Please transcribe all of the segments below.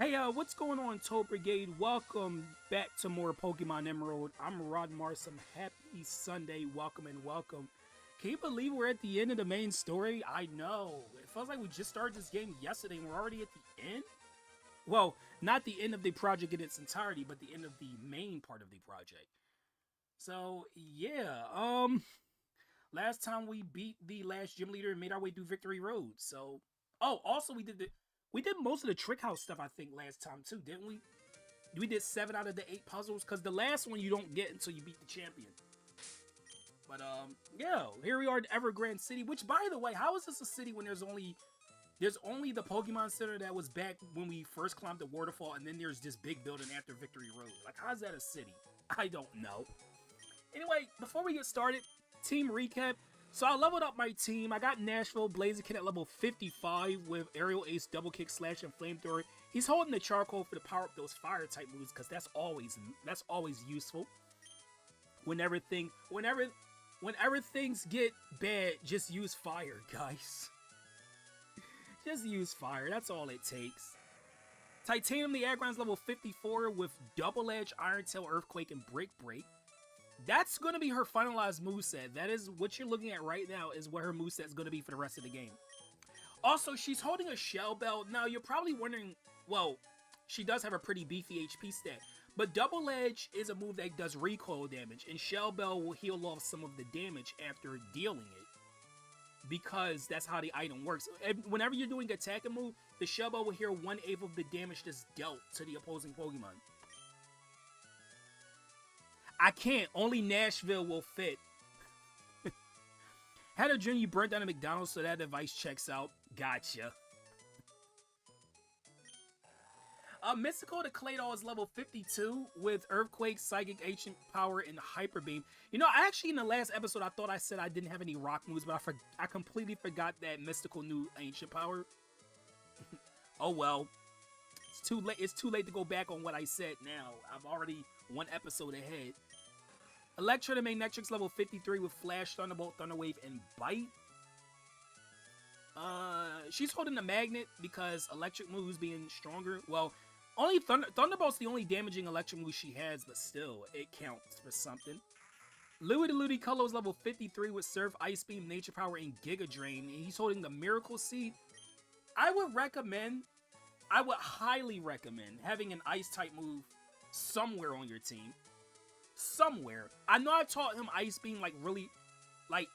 Hey, what's going on, Toll Brigade? Welcome back to more Pokemon Emerald. I'm Rod Marsum. Happy Sunday. Welcome and welcome. Can you believe we're at the end of the main story? I know. It feels like we just started this game yesterday and we're already at the end. Well, not the end of the project in its entirety, but the end of the main part of the project. So, yeah. Last time we beat the last gym leader and made our way through Victory Road. So, oh, also we did most of the trick house stuff, I think, last time too, didn't we? We did 7 out of the 8 puzzles, because the last one you don't get until you beat the champion. But yeah, here we are in Evergrande City, which, by the way, how is this a city when there's only the Pokemon Center that was back when we first climbed the waterfall, and then there's this big building after Victory Road? Like, how's that a city? I don't know. Anyway, before we get started, team recap. So I leveled up my team. I got Nashville Blaziken at level 55 with Aerial Ace, Double Kick, Slash, and Flamethrower. He's holding the charcoal for to power up those fire type moves, because that's always useful. Whenever things get bad, just use fire, guys. Just use fire. That's all it takes. Titanium the Aggron's level 54 with Double Edge, Iron Tail, Earthquake, and Break. That's going to be her finalized moveset. That is what you're looking at right now, is what her moveset is going to be for the rest of the game. Also, she's holding a Shell Bell. Now, you're probably wondering, well, she does have a pretty beefy HP stat, but Double Edge is a move that does recoil damage, and Shell Bell will heal off some of the damage after dealing it, because that's how the item works. Whenever you're doing attacking move, the Shell Bell will heal 1/8 of the damage that's dealt to the opposing Pokemon. I can't. Only Nashville will fit. Had a dream you burnt down a McDonald's, so that device checks out. Gotcha. Mystical to Claydol is level 52 with Earthquake, Psychic, Ancient Power, and Hyper Beam. You know, actually in the last episode, I thought I said I didn't have any rock moves, but I completely forgot that Mystical knew Ancient Power. Oh well. It's too late. It's too late to go back on what I said now. I'm already one episode ahead. Electra to Magnectrix level 53 with Flash, Thunderbolt, Thunderwave, and Bite. She's holding the Magnet because electric moves being stronger. Well, only Thunderbolt's the only damaging electric move she has, but still, it counts for something. Louie Ludicolo is level 53 with Surf, Ice Beam, Nature Power, and Giga Drain. And he's holding the Miracle Seed. I would highly recommend having an Ice type move somewhere on your team. Somewhere. I know I taught him Ice Beam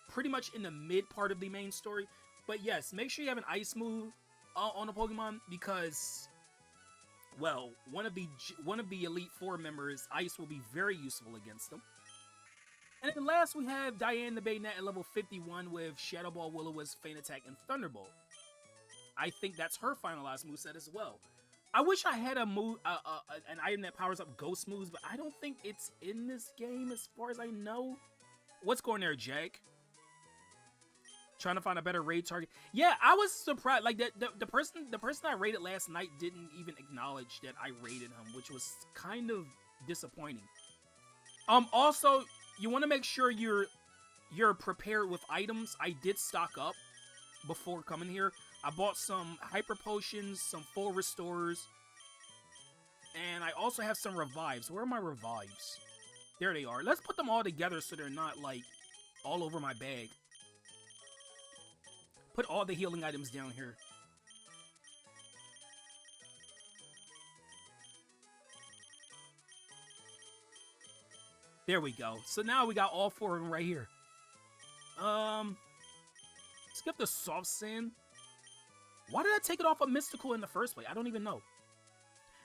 pretty much in the mid part of the main story, but yes, make sure you have an Ice move on a Pokemon, because, well, one of the Elite Four members, Ice will be very useful against them. And then last we have Diane the Baynet at level 51 with Shadow Ball, Will-O-Wisp, Feint Attack, and Thunderbolt. I think that's her finalized moveset as well. I wish I had a move, an item that powers up Ghost moves, but I don't think it's in this game as far as I know. What's going there, Jack? Trying to find a better raid target. Yeah, I was surprised. Like the person I raided last night didn't even acknowledge that I raided him, which was kind of disappointing. Also, you want to make sure you're prepared with items. I did stock up before coming here. I bought some Hyper Potions, some Full Restorers, and I also have some Revives. Where are my Revives? There they are. Let's put them all together so they're not, like, all over my bag. Put all the healing items down here. There we go. So now we got all 4 of them right here. Skip the Soft Sand. Why did I take it off of Mystical in the first place? I don't even know.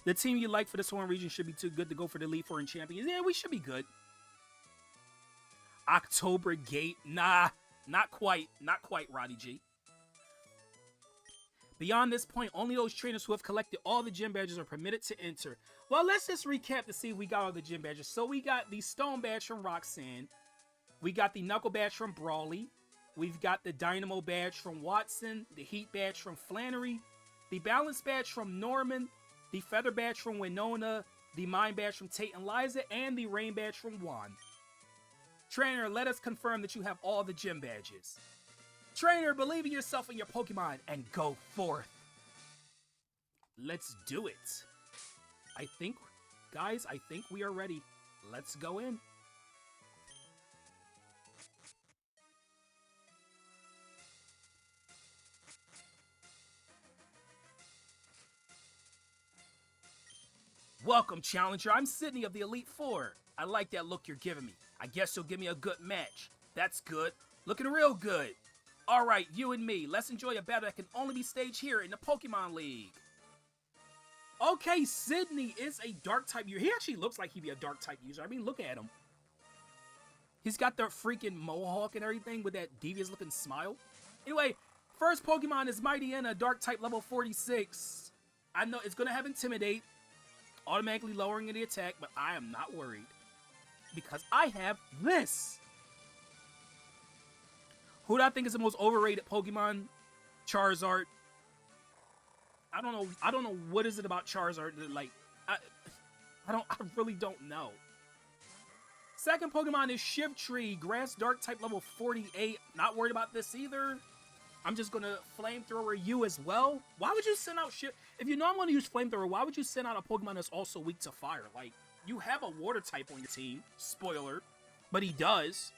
The team you like for this one region should be too good to go for the Elite Four and Champions. Yeah, we should be good. October Gate. Nah, not quite. Not quite, Roddy G. Beyond this point, only those trainers who have collected all the gym badges are permitted to enter. Well, let's just recap to see if we got all the gym badges. So we got the Stone Badge from Roxanne. We got the Knuckle Badge from Brawley. We've got the Dynamo Badge from Watson, the Heat Badge from Flannery, the Balance Badge from Norman, the Feather Badge from Winona, the Mind Badge from Tate and Liza, and the Rain Badge from Juan. Trainer, let us confirm that you have all the gym badges. Trainer, believe in yourself and your Pokemon, and go forth. Let's do it. Guys, I think we are ready. Let's go in. Welcome, challenger. I'm Sydney of the Elite Four. I like that look you're giving me. I guess you'll give me a good match. That's good. Looking real good. Alright, you and me. Let's enjoy a battle that can only be staged here in the Pokemon League. Okay, Sydney is a Dark-type user. He actually looks like he'd be a Dark-type user. I mean, look at him. He's got the freaking mohawk and everything with that devious-looking smile. Anyway, first Pokemon is Mightyena, Dark-type level 46. I know it's going to have Intimidate, automatically lowering the attack, but I am not worried. Because I have this. Who do I think is the most overrated Pokemon? Charizard. I don't know what is it about Charizard that, like, I really don't know. Second Pokemon is Shiftry, Grass Dark type level 48. Not worried about this either. I'm just gonna Flamethrower you as well. Why would you send out if you know I'm gonna use Flamethrower, why would you send out a Pokemon that's also weak to fire? Like, you have a water type on your team. Spoiler. But he does.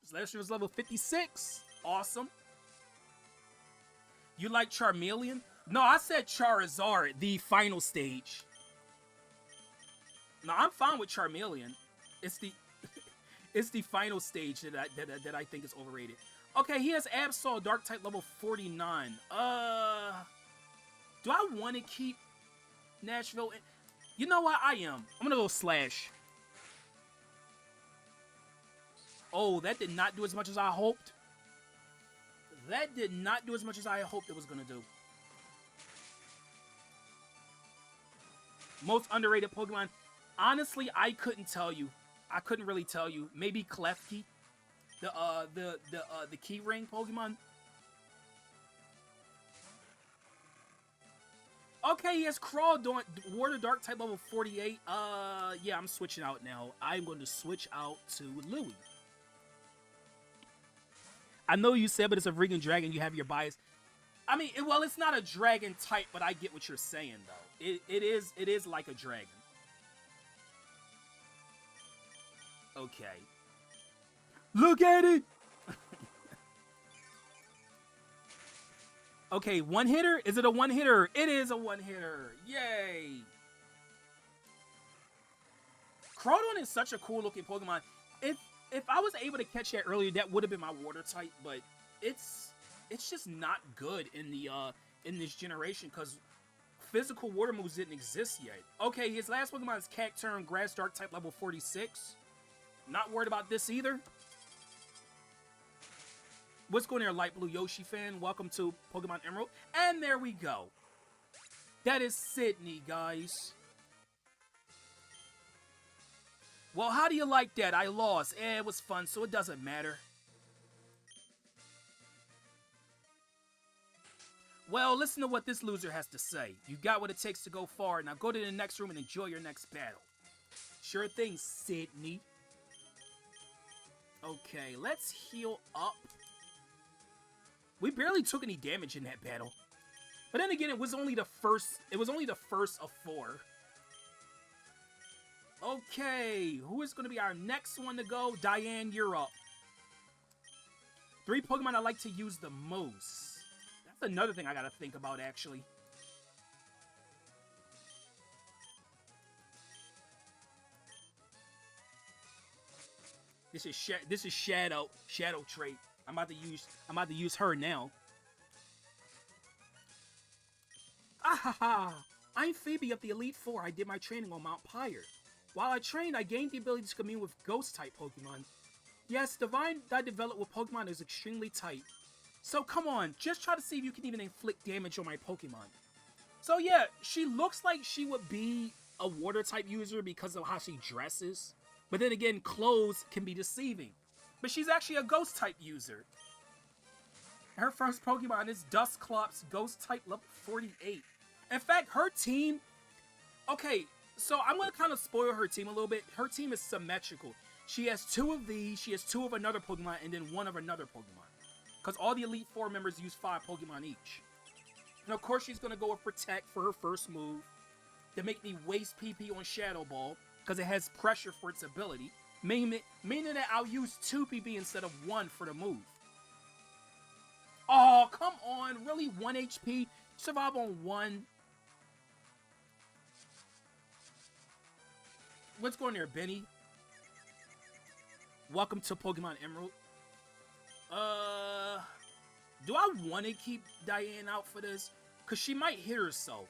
His last year was level 56. Awesome. You like Charmeleon? No, I said Charizard, the final stage. No, I'm fine with Charmeleon. It's the it's the final stage that I think is overrated. Okay, he has Absol, Dark type level 49. Do I want to keep Nashville? You know what? I am. I'm gonna go Slash. Oh, that did not do as much as I hoped. That did not do as much as I hoped it was gonna do. Most underrated Pokemon. Honestly, I couldn't tell you. I couldn't really tell you. Maybe Klefki, the Key Ring Pokemon. Okay, he has Crawl, Water Dark type level 48. Yeah, I'm switching out now. I'm going to switch out to Louie. I know you said, but it's a freaking dragon. You have your bias. I mean, well, it's not a dragon type, but I get what you're saying, though. It is like a dragon. Okay. Look at it! Okay, one hitter? Is it a one hitter? It is a one hitter. Yay! Crawdon is such a cool looking Pokemon. If I was able to catch that earlier, that would have been my water type, but it's just not good in the in this generation because physical water moves didn't exist yet. Okay, his last Pokemon is Cacturne, Grass Dark type level 46. Not worried about this either. What's going there, Light Blue Yoshi fan? Welcome to Pokemon Emerald. And there we go. That is Sydney, guys. Well, how do you like that? I lost. It was fun, so it doesn't matter. Well, listen to what this loser has to say. You got what it takes to go far. Now go to the next room and enjoy your next battle. Sure thing, Sydney. Okay, let's heal up. We barely took any damage in that battle. But then again, it was only the first of 4. Okay, who is going to be our next one to go? Diane, you're up. 3 Pokemon I like to use the most. That's another thing I gotta think about, actually. This is Shadow trait. I'm about to use her now. Ahaha! I'm Phoebe of the Elite Four. I did my training on Mount Pyre. While I trained, I gained the ability to commune with Ghost-type Pokemon. Yes, the Divine that I developed with Pokemon is extremely tight. So come on, just try to see if you can even inflict damage on my Pokemon. So yeah, she looks like she would be a Water-type user because of how she dresses. But then again, clothes can be deceiving. But she's actually a Ghost-type user. Her first Pokemon is Dusclops, Ghost-type level 48. In fact, her team... Okay, so I'm going to kind of spoil her team a little bit. Her team is symmetrical. She has 2 of these, she has 2 of another Pokemon, and then 1 of another Pokemon. Because all the Elite Four members use 5 Pokemon each. And of course, she's going to go with Protect for her first move. to make me waste PP on Shadow Ball because it has pressure for its ability, meaning that I'll use 2 PP instead of 1 for the move. Oh, come on. Really? 1 HP? Survive on 1? What's going there, Benny? Welcome to Pokemon Emerald. Do I want to keep Diane out for this? Because she might hit herself.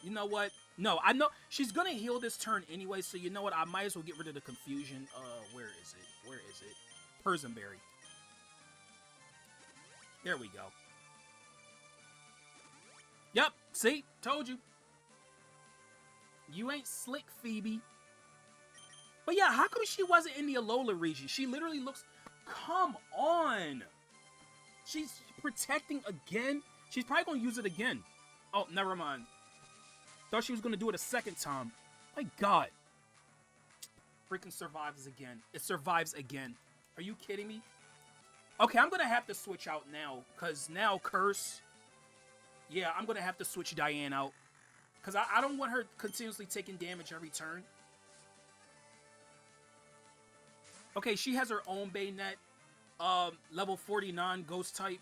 You know what? No, I know she's going to heal this turn anyway, so you know what? I might as well get rid of the confusion. Where is it? Where is it? Persenberry. There we go. Yep, see? Told you. You ain't slick, Phoebe. But yeah, how come she wasn't in the Alola region? She literally looks... Come on! She's protecting again? She's probably going to use it again. Oh, never mind. Thought she was going to do it a second time. My God. Freaking survives again. It survives again. Are you kidding me? Okay, I'm going to have to switch out now. Because now, Curse... Yeah, I'm going to have to switch Diane out. Because I don't want her continuously taking damage every turn. Okay, she has her own Bayonet. Level 49 Ghost type.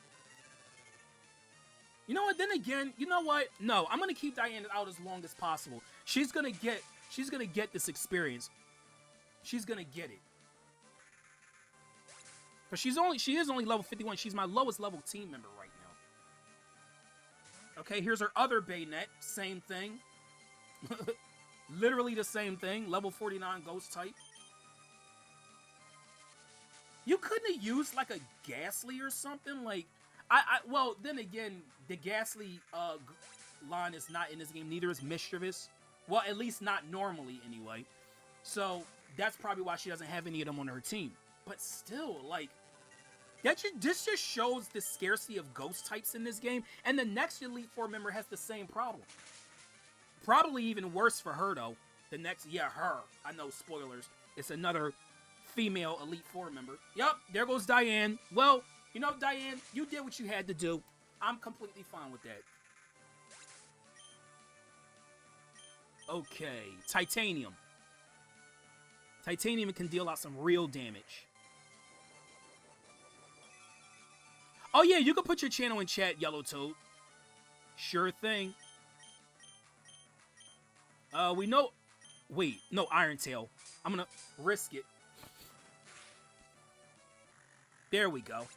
You know what? Then again, you know what? No, I'm gonna keep Diana out as long as possible. She's gonna get this experience. She's gonna get it. But she is only level 51. She's my lowest level team member right now. Okay, here's her other Bayonet. Same thing. Literally the same thing. Level 49 Ghost type. You couldn't have used like a Ghastly or something. Like, well, then again, the Ghastly line is not in this game. Neither is Mischievous. Well, at least not normally anyway. So that's probably why she doesn't have any of them on her team. But still, like, this just shows the scarcity of Ghost types in this game. And the next Elite Four member has the same problem. Probably even worse for her though. The next, yeah, her. I know, spoilers. It's another female Elite Four member. Yup, there goes Diane. Well, you know, Diane, you did what you had to do. I'm completely fine with that. Okay, Titanium. Titanium can deal out some real damage. Oh yeah, you can put your channel in chat, Yellow Toad. Sure thing. We know... Wait, no, Iron Tail. I'm gonna risk it. There we go.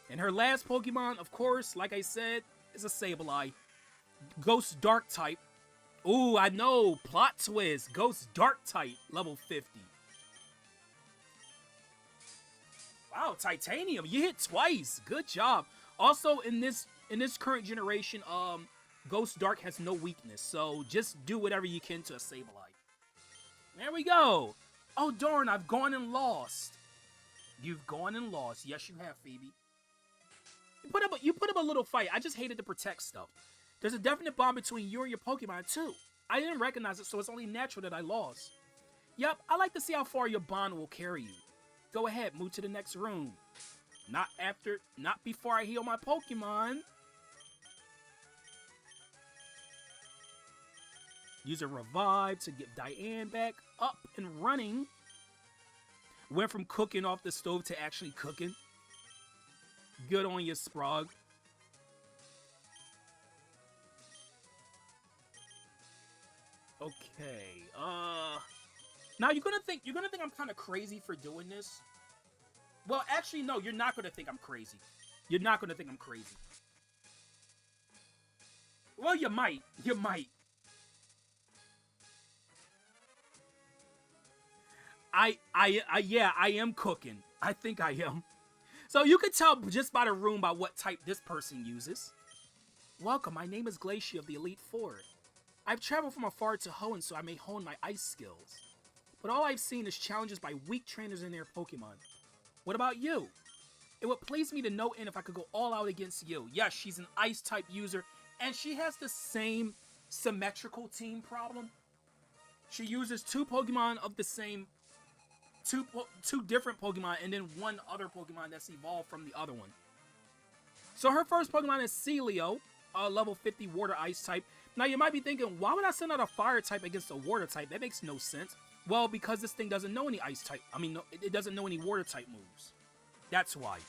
And her last Pokemon, of course, like I said, is a Sableye. Ghost Dark type. Ooh, I know. Plot twist. Ghost Dark type. Level 50. Wow, Titanium. You hit twice. Good job. Also, in this current generation, Ghost Dark has no weakness. So just do whatever you can to a Sableye. There we go. Oh, darn. I've gone and lost. You've gone and lost. Yes, you have, Phoebe. You put up a little fight. I just hated to protect stuff. There's a definite bond between you and your Pokemon, too. I didn't recognize it, so it's only natural that I lost. Yep, I like to see how far your bond will carry you. Go ahead, move to the next room. Not before I heal my Pokemon. Use a revive to get Diane back up and running. Went from cooking off the stove to actually cooking. Good on you, Sprog. Okay. Now you're gonna think I'm kind of crazy for doing this. Well, actually, no, you're not gonna think I'm crazy. You're not gonna think I'm crazy. Well, you might. You might. Yeah, I am cooking. I think I am. So you can tell just by the room by what type this person uses. Welcome, my name is Glacier of the Elite Four. I've traveled from afar to Hoenn so I may hone my ice skills. But all I've seen is challenges by weak trainers and their Pokemon. What about you? It would please me to no end if I could go all out against you. Yes, she's an ice type user, and she has the same symmetrical team problem. She uses 2 Pokemon of the same... Two different Pokemon, and then 1 other Pokemon that's evolved from the other one. So her first Pokemon is Celio. level 50 water ice type. Now you might be thinking, why would I send out a fire type against a water type? That makes no sense. Well, because this thing doesn't know any ice type. I mean, no, it doesn't know any water type moves. That's why.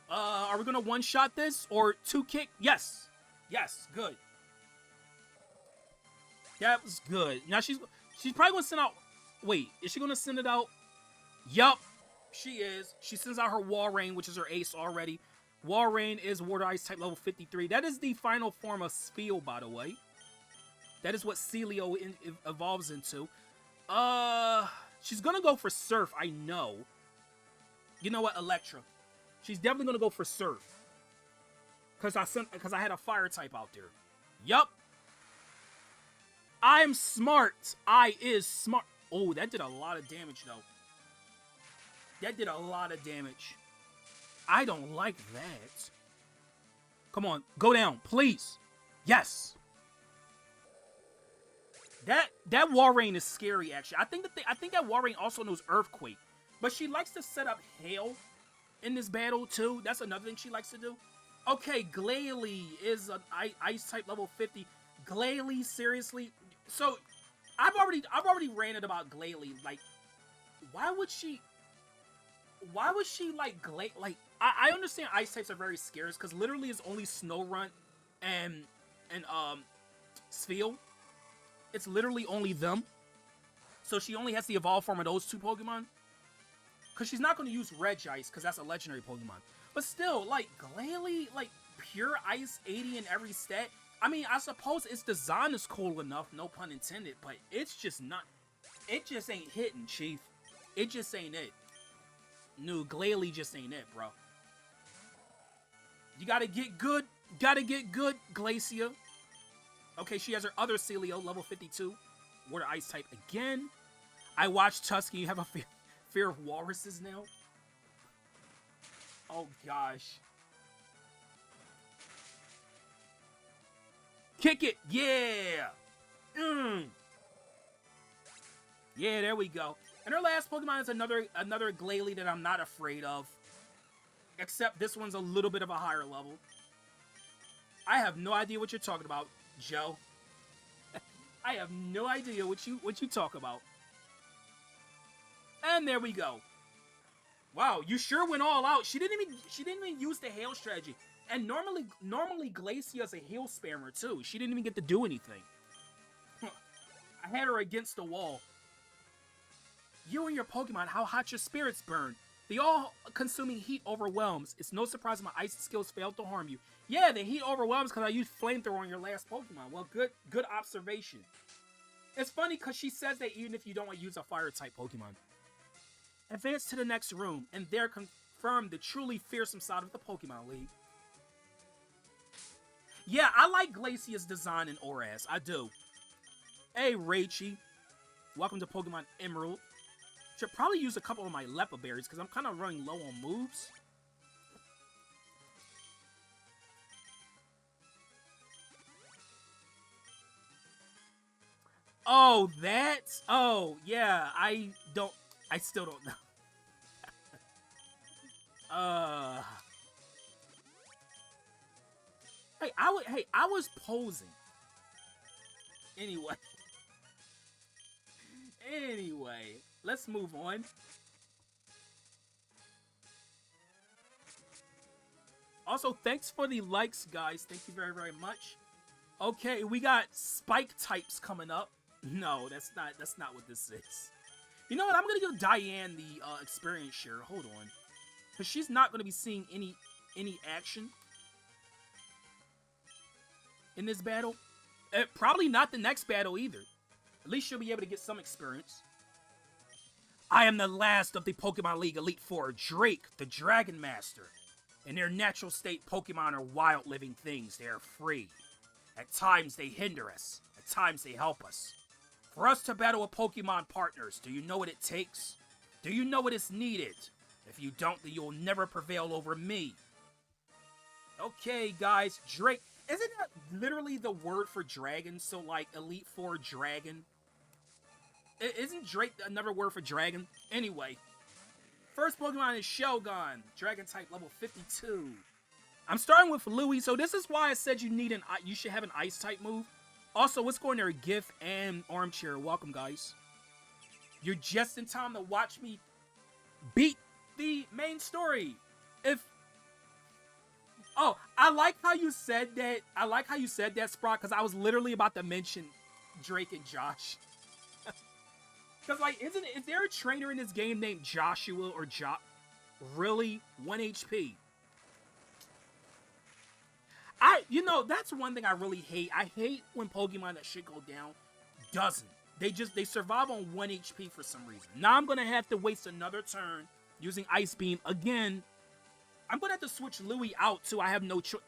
Are we gonna one-shot this or two kick? Yes. Yes, good. That was good. Now she's probably gonna send out. Wait, is she gonna send it out? Yup, she is. She sends out her Wall Rain, which is her ace already. Wall Rain is water ice type level 53. That is the final form of Spheal, by the way. That is what Celio evolves into. She's gonna go for Surf, I know. You know what, Electra. She's definitely gonna go for Surf. Cause I had a fire type out there. Yup. I'm smart. I is smart. Oh, that did a lot of damage though. That did a lot of damage. I don't like that. Come on, go down, please. Yes. That Wall Rain is scary, actually. I think that Wall Rain also knows Earthquake, but she likes to set up Hail in this battle too. That's another thing she likes to do. Okay, Glalie is an Ice type level 50. Glalie, seriously? So I've already ranted about Glalie. Like, why would she like Glalie? Like, I understand Ice types are very scarce because literally it's only Snorunt and Spheal. It's literally only them. So she only has the evolved form of those two Pokemon. Because she's not going to use Regice, because that's a legendary Pokemon. But still, like, Glalie, like, pure Ice 80 in every stat. I mean, I suppose its design is cool enough, no pun intended, but it's just not... It just ain't hitting, Chief. It just ain't it. No, Glalie just ain't it, bro. You gotta get good. Gotta get good, Glacia. Okay, she has her other Celio, level 52. Water Ice type again. I watched Tusky. You have a fear of walruses now? Oh, gosh. Kick it. Yeah. Yeah, there we go. And her last Pokemon is another Glalie that I'm not afraid of. Except this one's a little bit of a higher level. I have no idea what you're talking about, Joe. I have no idea what you talk about. And there we go. Wow, you sure went all out. She didn't even use the Hail strategy. And normally Glacia's a Hail spammer too. She didn't even get to do anything. I had her against the wall. You and your Pokemon, how hot your spirits burn. The all-consuming heat overwhelms. It's no surprise my ice skills failed to harm you. Yeah, the heat overwhelms because I used Flamethrower on your last Pokemon. Well, good observation. It's funny because she says that even if you don't want to use a Fire-type Pokemon. Advance to the next room, and there confirm the truly fearsome side of the Pokemon League. Yeah, I like Glacia's design in ORAS. I do. Hey, Raichi. Welcome to Pokemon Emerald. Should probably use a couple of my Lepa Berries because I'm kind of running low on moves. Oh, that's... Oh, yeah. I still don't know. Hey, I was posing. Anyway. Anyway, let's move on. Also, thanks for the likes, guys. Thank you very, very much. Okay, we got Spike types coming up. No, that's not what this is. You know what? I'm gonna give Diane the experience share. Hold on, because she's not gonna be seeing any action in this battle. Probably not the next battle either. At least she'll be able to get some experience. I am the last of the Pokemon League Elite Four, Drake, the Dragon Master. In their natural state, Pokemon are wild living things. They are free. At times, they hinder us. At times, they help us. For us to battle with Pokemon partners, do you know what it takes? Do you know what is needed? If you don't, then you'll never prevail over me. Okay, guys, Drake. Isn't that literally the word for dragon? So, like, Elite Four Dragon? Isn't Drake another word for dragon? Anyway. First Pokemon is Shogun. Dragon type level 52. I'm starting with Louis, so this is why I said you should have an ice type move. Also, what's going there? GIF and Armchair. Welcome, guys. You're just in time to watch me beat the main story. I like how you said that. I like how you said that, Sprout, because I was literally about to mention Drake and Josh. Because, like, is there a trainer in this game named Joshua or Really? 1 HP. That's one thing I really hate. I hate when Pokemon that shit go down doesn't. They survive on 1 HP for some reason. Now I'm going to have to waste another turn using Ice Beam again. I'm going to have to switch Louis out, too. I have no choice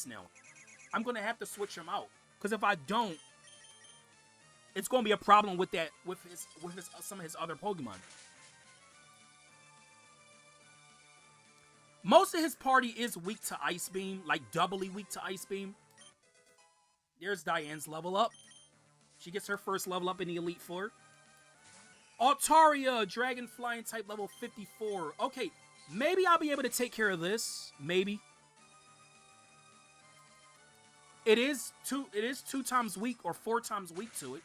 now. I'm going to have to switch him out. Because if I don't, it's going to be a problem with some of his other Pokemon. Most of his party is weak to Ice Beam, like doubly weak to Ice Beam. There's Diane's level up. She gets her first level up in the Elite Four. Altaria, Dragon Flying type level 54. Okay, maybe I'll be able to take care of this. Maybe. It is 2 times weak or 4 times weak to it.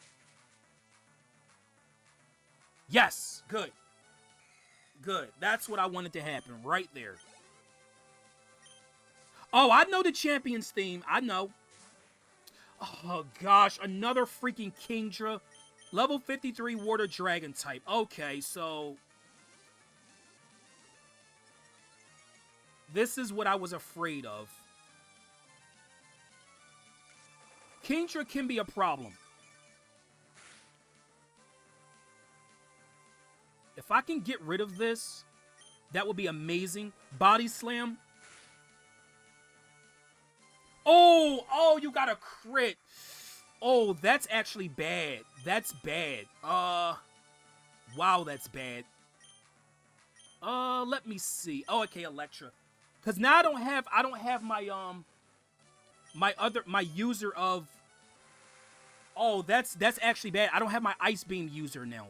Yes, good. Good. That's what I wanted to happen right there. Oh, I know the Champions theme. I know. Oh, gosh. Another freaking Kingdra. Level 53 Water Dragon type. Okay, so... this is what I was afraid of. Kingdra can be a problem. If I can get rid of this, that would be amazing. Body Slam. Oh, you got a crit. Oh, that's actually bad. That's bad. Wow, that's bad. Let me see. Oh, okay, Electra. Cause now I don't have my user of. Oh, that's actually bad. I don't have my Ice Beam user now.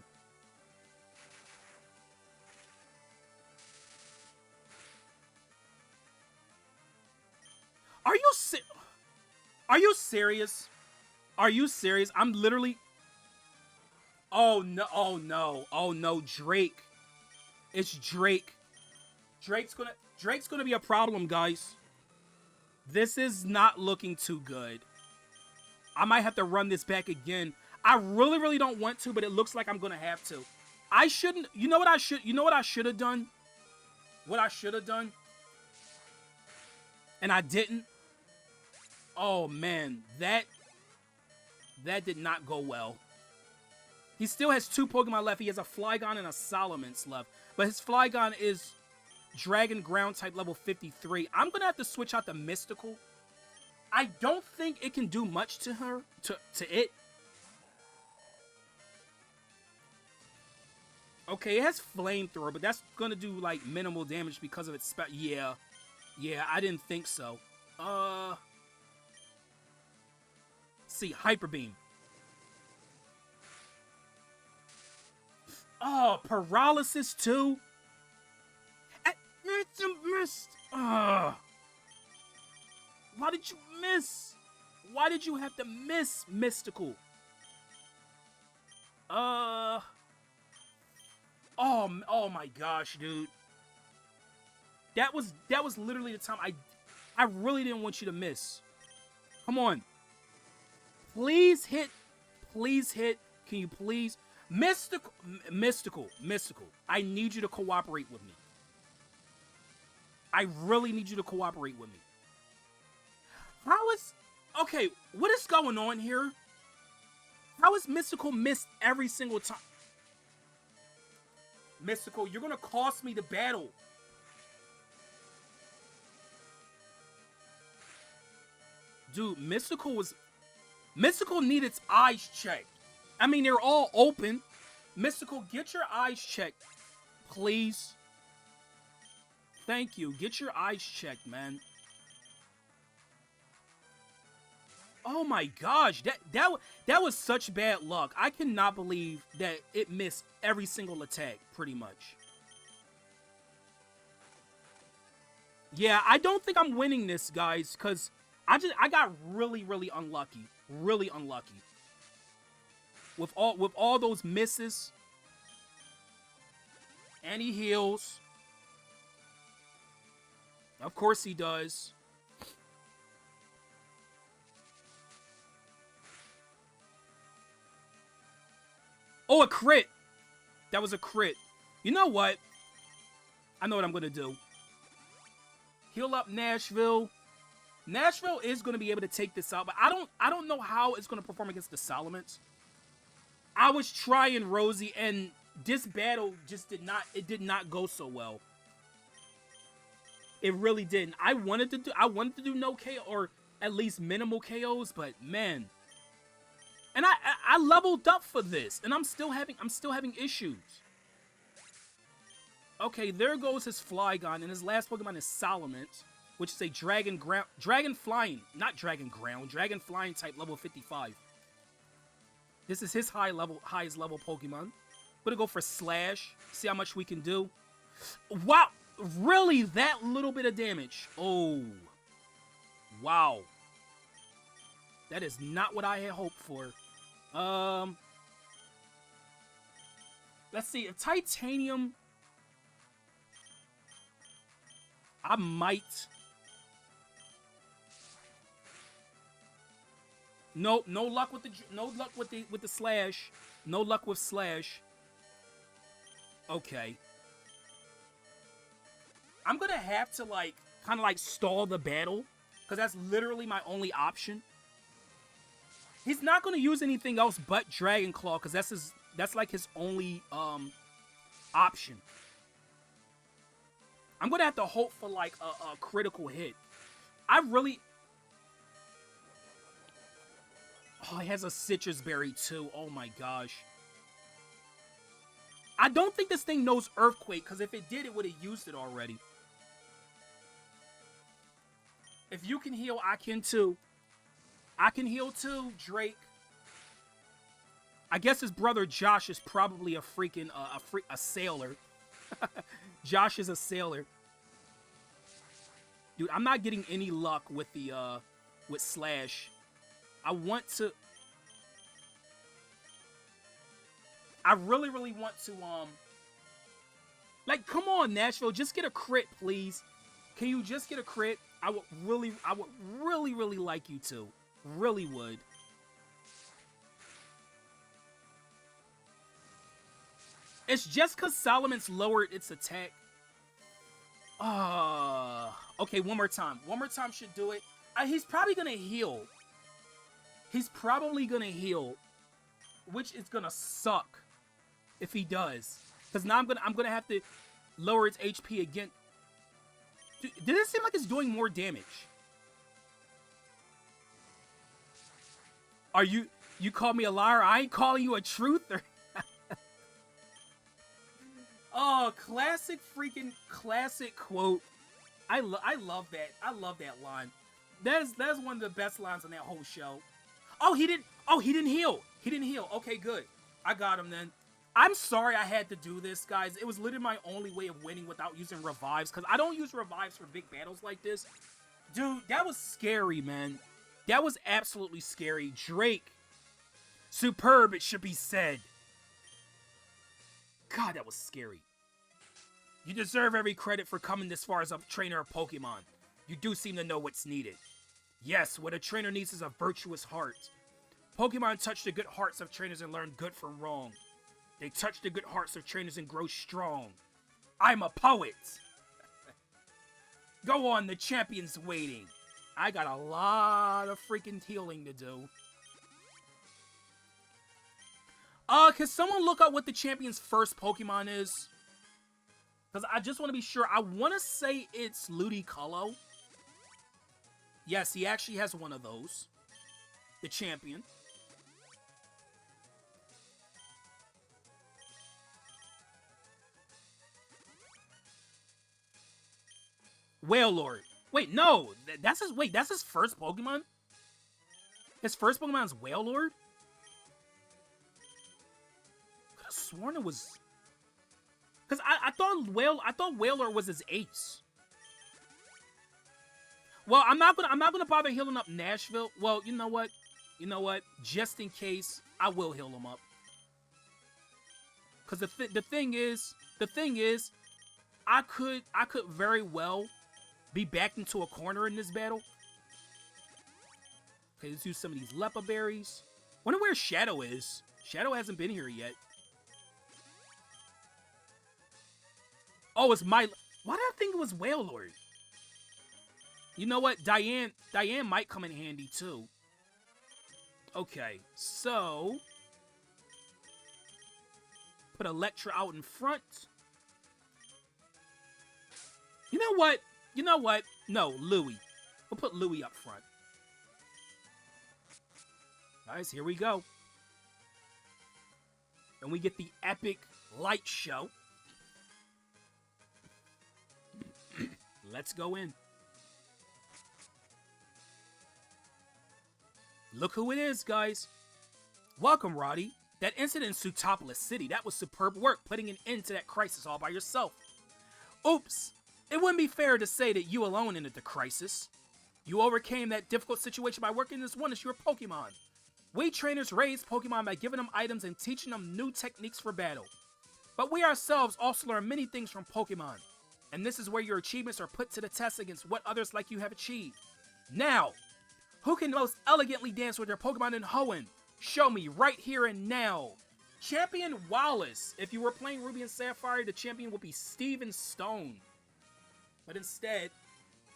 Are you serious? Are you serious? I'm literally... Oh, no. Oh, no. Oh, no. Drake. It's Drake. Drake's gonna be a problem, guys. This is not looking too good. I might have to run this back again. I really, really don't want to, but it looks like I'm gonna have to. I shouldn't... You know what I should have done? What I should have done? And I didn't? Oh, man. That did not go well. He still has 2 Pokemon left. He has a Flygon and a Salamence left. But his Flygon is Dragon Ground type level 53. I'm going to have to switch out the Mystical. I don't think it can do much to her, to it. Okay, it has Flamethrower, but that's going to do, like, minimal damage because of its spell. Yeah. Yeah, I didn't think so. See, Hyper Beam. Oh, Paralysis too? It's a missed. Why did you miss? Why did you have to miss Mystical? Oh my gosh, dude. That was literally the time I really didn't want you to miss. Come on. Please hit. Please hit. Can you please? Mystical. I need you to cooperate with me. I really need you to cooperate with me. Okay, what is going on here? How is Mystical missed every single time? Mystical, you're gonna cost me the battle. Dude, Mystical needed its eyes checked. I mean, they're all open. Mystical, get your eyes checked, please. Thank you. Get your eyes checked, man. Oh my gosh, that was such bad luck. I cannot believe that it missed every single attack, pretty much. Yeah, I don't think I'm winning this, guys, because I got really, really unlucky. Really unlucky. With all those misses. And he heals. Of course he does. Oh, a crit. That was a crit. You know what? I know what I'm going to do. Heal up Nashville. Nashville is going to be able to take this out, but I don't know how it's going to perform against the Solomons. I was trying Rosie, and this battle just did not go so well. It really didn't. I wanted to do no KO or at least minimal KOs, but man. And I leveled up for this, and I'm still having issues. Okay, there goes his Flygon, and his last Pokemon is Salamence, which is a dragon flying type level 55. This is his highest level Pokemon. I'm gonna go for Slash, see how much we can do. Wow, really? That little bit of damage? Oh, wow. That is not what I had hoped for. Let's see, if Titanium, I might. No luck with the Slash. No luck with Slash. Okay. I'm gonna have to kind of stall the battle, because that's literally my only option. He's not gonna use anything else but Dragon Claw, because that's like his only option. I'm gonna have to hope for like a critical hit. Oh, he has a Citrus Berry too. Oh my gosh. I don't think this thing knows Earthquake, because if it did, it would have used it already. If you can heal, I can too. I can heal too, Drake. I guess his brother Josh is probably a freaking a sailor. Josh is a sailor. Dude, I'm not getting any luck with the with Slash. I really, really want to like, come on, Nashville, just get a crit, please. Can you just get a crit? I would really, really like you to. Really would. It's just because Solomon's lowered its attack. Okay, one more time. One more time should do it. He's probably gonna heal. He's probably gonna heal, which is gonna suck if he does. Because now I'm gonna have to lower its HP again. Dude, does it seem like it's doing more damage? Are you call me a liar? I ain't calling you a truther. Oh, classic quote. I love that. I love that line. That's one of the best lines on that whole show. Oh, he didn't heal. He didn't heal. Okay, good. I got him then. I'm sorry I had to do this, guys. It was literally my only way of winning without using revives, because I don't use revives for big battles like this. Dude, that was scary, man. That was absolutely scary. Drake. Superb, it should be said. God, that was scary. You deserve every credit for coming this far as a trainer of Pokemon. You do seem to know what's needed. Yes, what a trainer needs is a virtuous heart. Pokemon touch the good hearts of trainers and learn good from wrong. They touch the good hearts of trainers and grow strong. I'm a poet. Go on, the champion's waiting. I got a lot of freaking healing to do. Can someone look up what the champion's first Pokemon is? Because I just want to be sure. I want to say it's Ludicolo. Yes, he actually has one of those. The champion. Wailord. Wait, no. That's his first Pokemon? His first Pokemon is Wailord? I could have sworn it was... Because I thought Wailord was his ace. Well, I'm not gonna bother healing up Nashville. Well, you know what? You know what? Just in case, I will heal him up. Cause the thing is, I could very well be backed into a corner in this battle. Okay, let's use some of these Lepa berries. Wonder where Shadow is. Shadow hasn't been here yet. Oh, it's my... Why did I think it was Whale Lord? You know what? Diane might come in handy, too. Okay, so... Put Electra out in front. You know what? You know what? No, Louie. We'll put Louie up front. Guys, here we go. And we get the epic light show. Let's go in. Look who it is, guys. Welcome, Roddy. That incident in Sutopolis City, that was superb work, putting an end to that crisis all by yourself. Oops. It wouldn't be fair to say that you alone ended the crisis. You overcame that difficult situation by working as one as your Pokemon. We trainers raise Pokemon by giving them items and teaching them new techniques for battle. But we ourselves also learn many things from Pokemon. And this is where your achievements are put to the test against what others like you have achieved. Now, who can most elegantly dance with their Pokemon in Hoenn? Show me right here and now. Champion Wallace. If you were playing Ruby and Sapphire, the champion would be Steven Stone. But instead,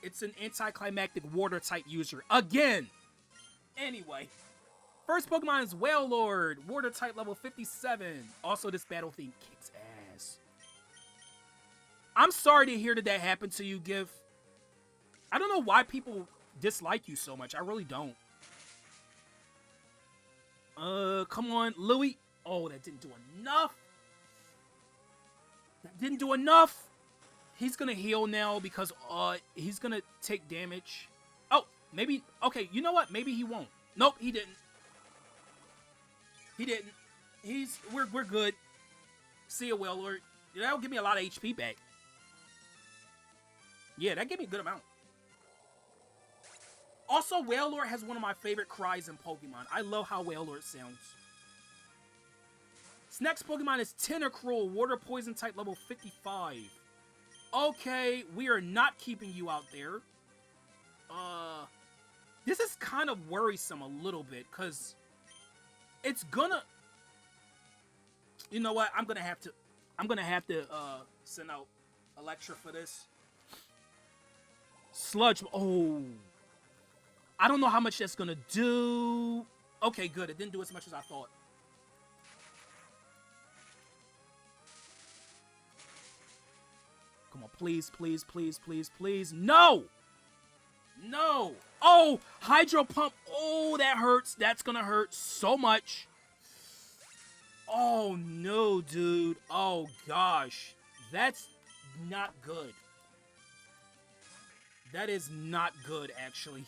it's an anticlimactic water-type user. Again! Anyway. First Pokemon is Wailord, Water type level 57. Also, this battle theme kicks ass. I'm sorry to hear that happened to you, Gif. I don't know why people dislike you so much. I really don't. Come on, Louie. Oh, that didn't do enough. That didn't do enough. He's gonna heal now because, he's gonna take damage. Oh, maybe, okay, you know what? Maybe he won't. Nope, he didn't. He didn't. We're good. See ya, Wailord. That'll give me a lot of HP back. Yeah, that gave me a good amount. Also, Wailord has one of my favorite cries in Pokemon. I love how Wailord sounds. This next Pokemon is Tentacruel, Water Poison type level 55. Okay, we are not keeping you out there. This is kind of worrisome a little bit, because it's gonna... You know what? I'm gonna have to send out Electra for this. Sludge. Oh. I don't know how much that's gonna do. Okay, good. It didn't do as much as I thought. Come on, please, please, please, please, please. No! No! Oh! Hydro Pump. Oh, that hurts. That's gonna hurt so much. Oh, no, dude. Oh, gosh. That's not good. That is not good, actually.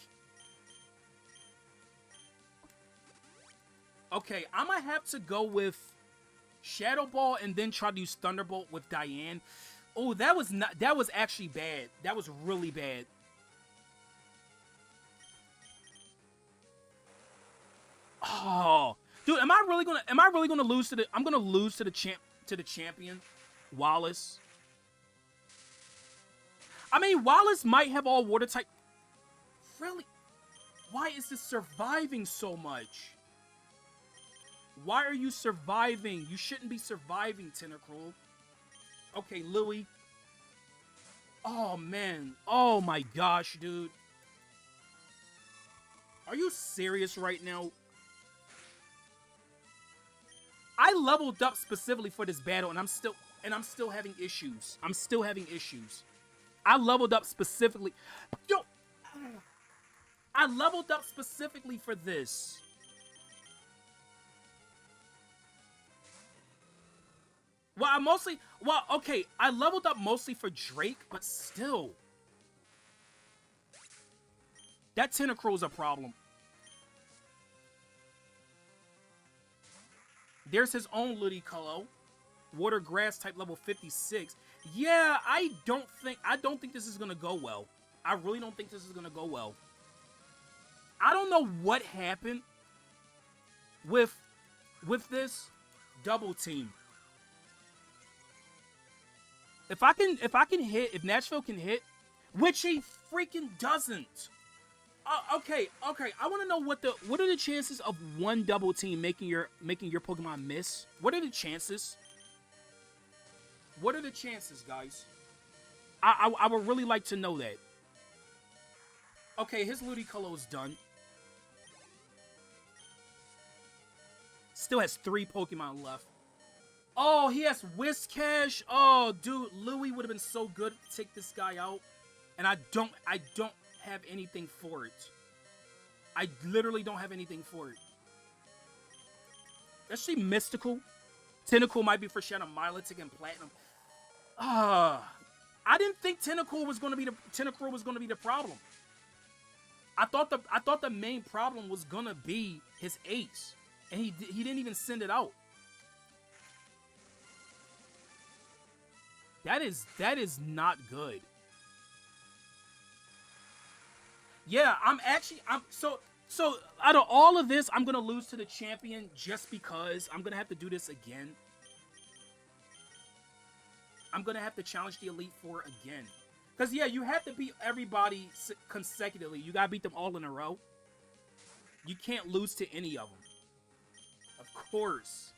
Okay, I'm gonna have to go with Shadow Ball and then try to use Thunderbolt with Diane. Oh, that was actually bad. That was really bad. Oh, dude, am I really gonna lose to the I'm gonna lose to the champion, Wallace. I mean, Wallace might have all water type. Really? Why is this surviving so much? Why are you surviving? You shouldn't be surviving, Tentacruel. Okay, Louie. Oh, man. Oh, my gosh, dude. Are you serious right now? I leveled up specifically for this battle, and I'm still having issues. I'm still having issues. I leveled up specifically. Yo! I leveled up specifically for this. Well, okay, I leveled up mostly for Drake, but still. That Tentacruel's a problem. There's his own Ludicolo. Water Grass type level 56. Yeah, I don't think this is gonna go well. I really don't think this is gonna go well. I don't know what happened with this double team. If Nashville can hit, which he freaking doesn't. Okay. I want to know what are the chances of one double team making your Pokemon miss? What are the chances? What are the chances, guys? I would really like to know that. Okay, his Ludicolo's done. Still has 3 Pokemon left. Oh, he has Whiscash. Oh, dude, Louis would have been so good to take this guy out. And I don't have anything for it. I literally don't have anything for it. Especially Mystical. Tentacle might be for Shadow Milotic and Platinum. I didn't think Tentacruel was gonna be the problem. I thought the main problem was gonna be his ace. And he didn't even send it out. That is not good. Yeah, so out of all of this, I'm gonna lose to the champion just because I'm gonna have to do this again. I'm gonna have to challenge the Elite Four again. Because yeah, you have to beat everybody consecutively. You gotta beat them all in a row. You can't lose to any of them. Of course.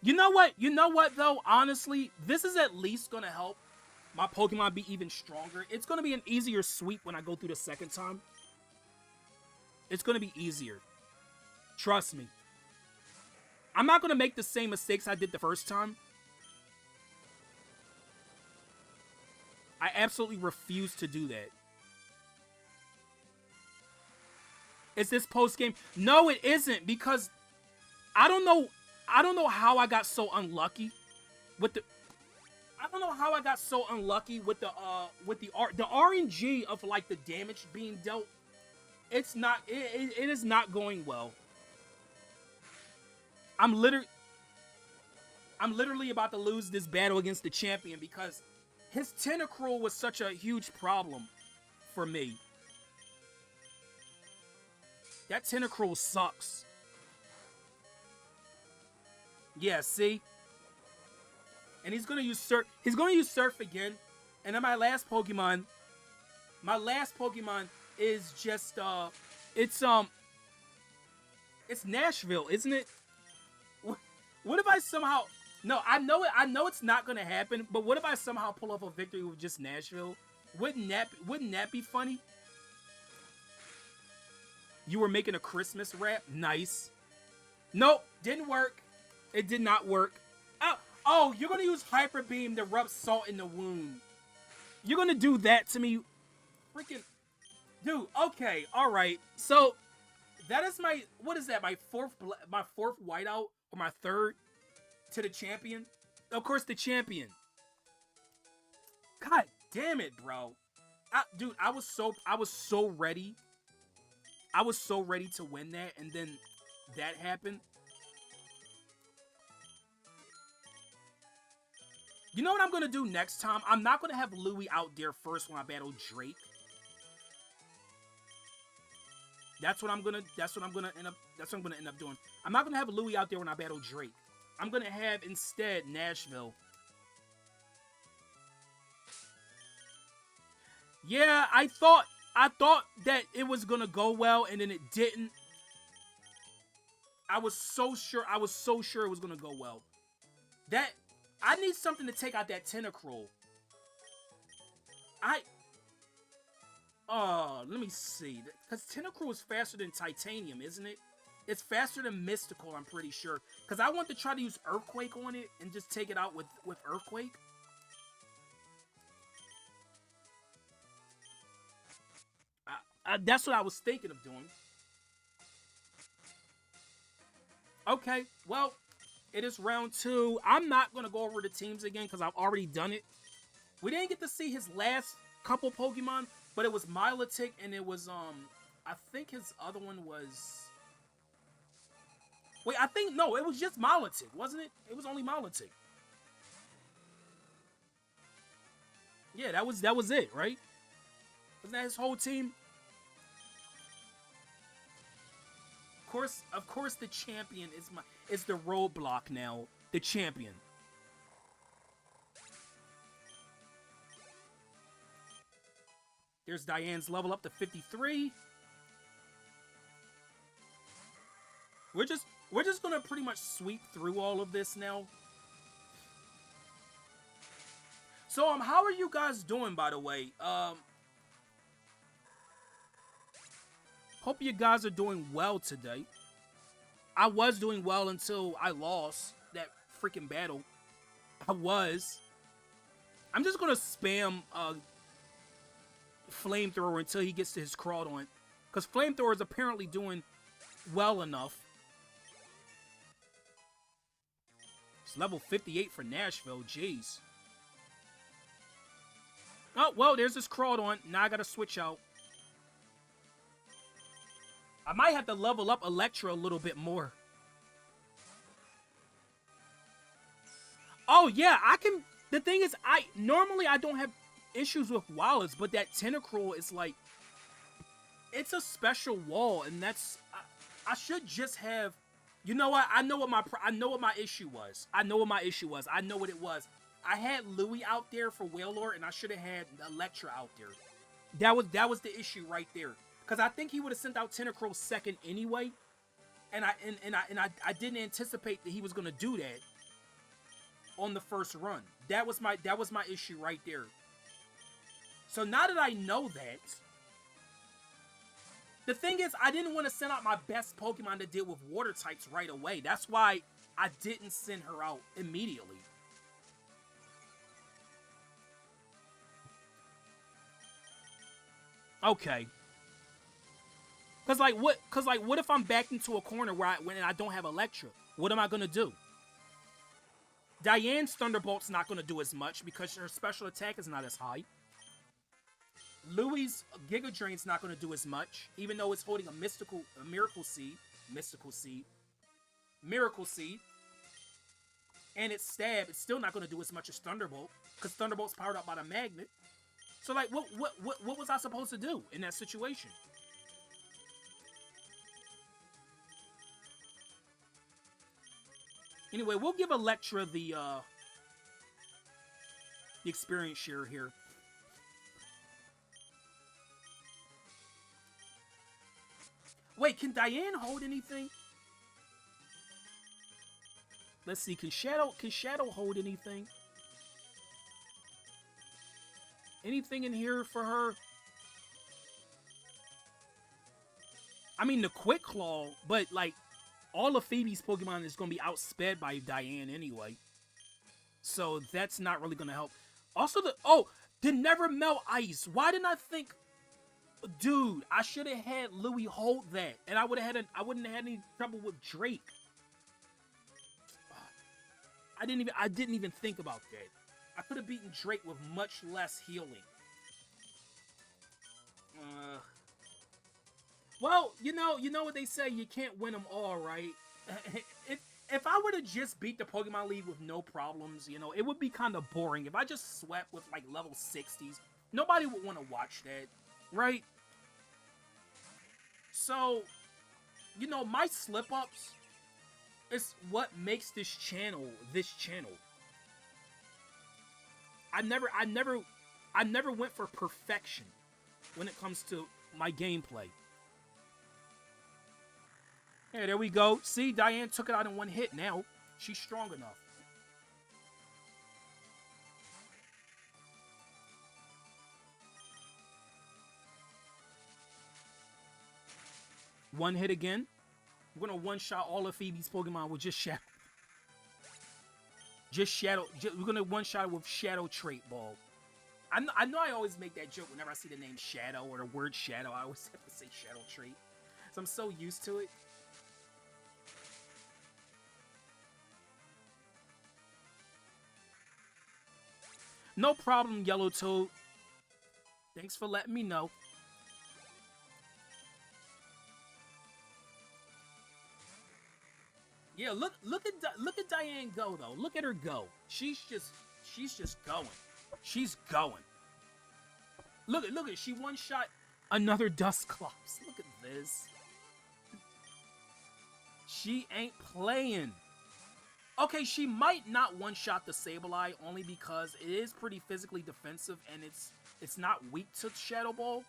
You know what? You know what, though? Honestly, this is at least going to help my Pokemon be even stronger. It's going to be an easier sweep when I go through the second time. It's going to be easier. Trust me. I'm not going to make the same mistakes I did the first time. I absolutely refuse to do that. Is this post-game? No, it isn't, because I don't know how I got so unlucky with the RNG of like the damage being dealt. It is not going well. I'm literally about to lose this battle against the champion because his Tentacruel was such a huge problem for me. That Tentacruel sucks. Yeah, see? And he's gonna use Surf. He's gonna use Surf again. And then my last Pokemon is just it's Nashville, isn't it? What if I somehow No, I know it's not gonna happen, but what if I somehow pull off a victory with just Nashville? Wouldn't that be funny? You were making a Christmas rap? Nice. Nope, didn't work. It did not work. Oh, you're gonna use Hyper Beam to rub salt in the wound. You're gonna do that to me? Freaking... Dude, okay, alright. So, that is my... What is that? My fourth whiteout? Or my third? To the champion? Of course, the champion. God damn it, bro. Dude, I was so ready. I was so ready to win that, and then that happened. You know what I'm gonna do next time? I'm not gonna have Louis out there first when I battle Drake. That's what I'm gonna end up doing. I'm not gonna have Louis out there when I battle Drake. I'm gonna have instead Nashville. Yeah, I thought that it was gonna go well, and then it didn't. I was so sure it was gonna go well. I need something to take out that Tentacruel. Let me see. Because Tentacruel is faster than Titanium, isn't it? It's faster than Mystical, I'm pretty sure. Because I want to try to use Earthquake on it and just take it out with Earthquake. That's what I was thinking of doing. Okay, well, it is round 2. I'm not going to go over the teams again because I've already done it. We didn't get to see his last couple Pokemon, but it was Milotic and it was, I think his other one was... Wait, no, it was just Milotic, wasn't it? It was only Milotic. Yeah, that was it, right? Wasn't that his whole team? Of course, the champion is the roadblock now. The champion. There's Diane's level up to 53. We're just gonna pretty much sweep through all of this now. So how are you guys doing, by the way? Hope you guys are doing well today. I was doing well until I lost that freaking battle. I'm just gonna spam flamethrower until he gets to his Crawdaunt, because flamethrower is apparently doing well enough. It's level 58 for Nashville. Jeez. Oh, well, there's this Crawdaunt. Now I gotta switch out. I might have to level up Electra a little bit more. Oh, yeah, I can... The thing is, normally I don't have issues with wallets, but that Tentacruel is like... It's a special wall, and that's... I should just have... You know what? I know what my issue was. I know what it was. I had Louis out there for Wailord, and I should have had Electra out there. That was the issue right there. Because I think he would have sent out Tentacruel second anyway, and I didn't anticipate that he was gonna do that on the first run. That was my issue right there. So now that I know that, the thing is, I didn't want to send out my best Pokemon to deal with water types right away. That's why I didn't send her out immediately. Okay. Cause what if I'm backed into a corner when I don't have Electra? What am I gonna do? Diane's Thunderbolt's not gonna do as much because her special attack is not as high. Louis' Giga Drain's not gonna do as much, even though it's holding a Miracle Seed, and its stab. It's still not gonna do as much as Thunderbolt because Thunderbolt's powered up by the magnet. So like, what was I supposed to do in that situation? Anyway, we'll give Electra the experience share here. Wait, can Diane hold anything? Let's see, can Shadow hold anything? Anything in here for her? I mean, the Quick Claw, but like, all of Phoebe's Pokemon is going to be outsped by Diane anyway. So that's not really going to help. Also, the Never Melt Ice. Why didn't I think... Dude, I should have had Louis hold that. And I wouldn't have had any trouble with Drake. I didn't even think about that. I could have beaten Drake with much less healing. Well, you know what they say, you can't win them all, right? If I were to just beat the Pokemon League with no problems, it would be kind of boring. If I just swept with, like, level 60s, nobody would want to watch that, right? So, my slip-ups is what makes this channel. I never went for perfection when it comes to my gameplay. Hey, there we go. See, Diane took it out in one hit now. She's strong enough. One hit again. We're going to one-shot all of Phoebe's Pokemon with just Shadow. We're going to one-shot it with Shadow Trait Ball. I know I always make that joke whenever I see the name Shadow or the word Shadow. I always have to say Shadow Trait. So I'm so used to it. No problem, Yellow Toad. Thanks for letting me know. Yeah, look at Diane go though. Look at her go. She's just going. She's going. Look at, she one-shot another Dusclops. Look at this. She ain't playing. Okay, she might not one-shot the Sableye only because it is pretty physically defensive and it's not weak to Shadow Ball.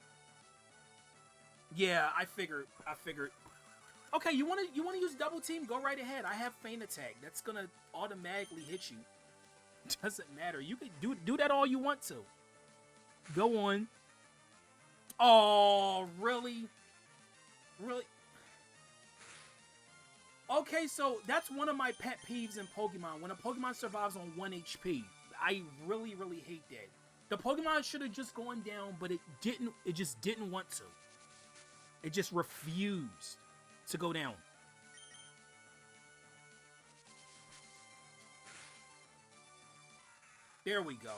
Yeah, I figured. Okay, you wanna use double team? Go right ahead. I have Feint Attack. That's gonna automatically hit you. Doesn't matter. You can do that all you want to. Go on. Oh, really? Really? Okay, so that's one of my pet peeves in Pokemon. When a Pokemon survives on 1 HP, I really, really hate that. The Pokemon should have just gone down, but it didn't. It just didn't want to. It just refused to go down. There we go.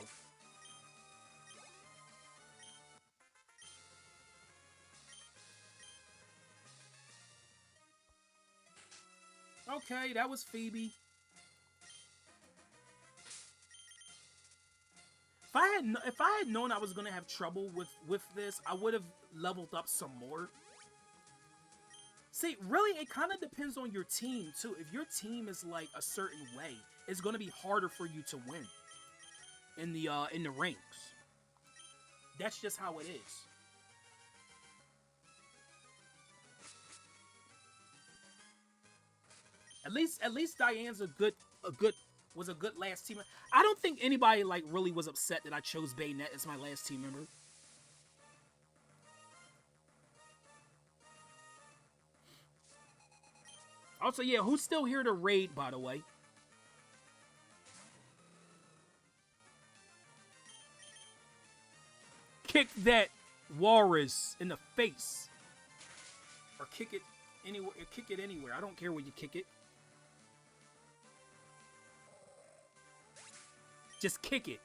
Okay, that was Phoebe. If I had known I was gonna have trouble with this, I would have leveled up some more. See, really, it kind of depends on your team too. If your team is like a certain way, it's gonna be harder for you to win in the ranks. That's just how it is. At least Diane's a good last team. I don't think anybody like really was upset that I chose Baynet as my last team member. Also, yeah, who's still here to raid, by the way? Kick that walrus in the face. Or kick it anywhere. Kick it anywhere. I don't care where you kick it. Just kick it.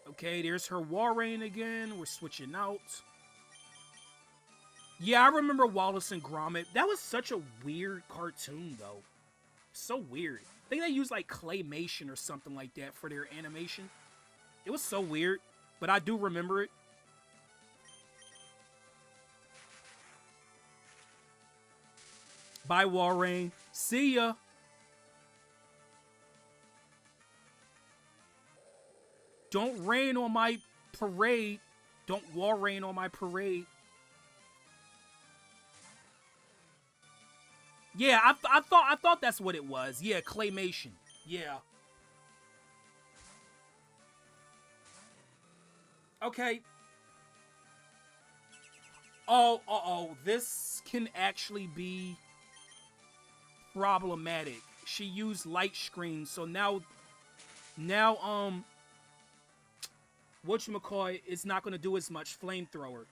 Okay, there's her Warrain again. We're switching out. Yeah, I remember Wallace and Gromit. That was such a weird cartoon, though. So weird. I think they used, like, claymation or something like that for their animation. It was so weird, but I do remember it. Bye, Warrain. See ya. Don't rain on my parade. Don't Warrain on my parade. Yeah, I thought that's what it was. Yeah, claymation. Yeah. Okay. Oh, this can actually be problematic. She used light screen, so now whatchamacallit is not gonna do as much flamethrower.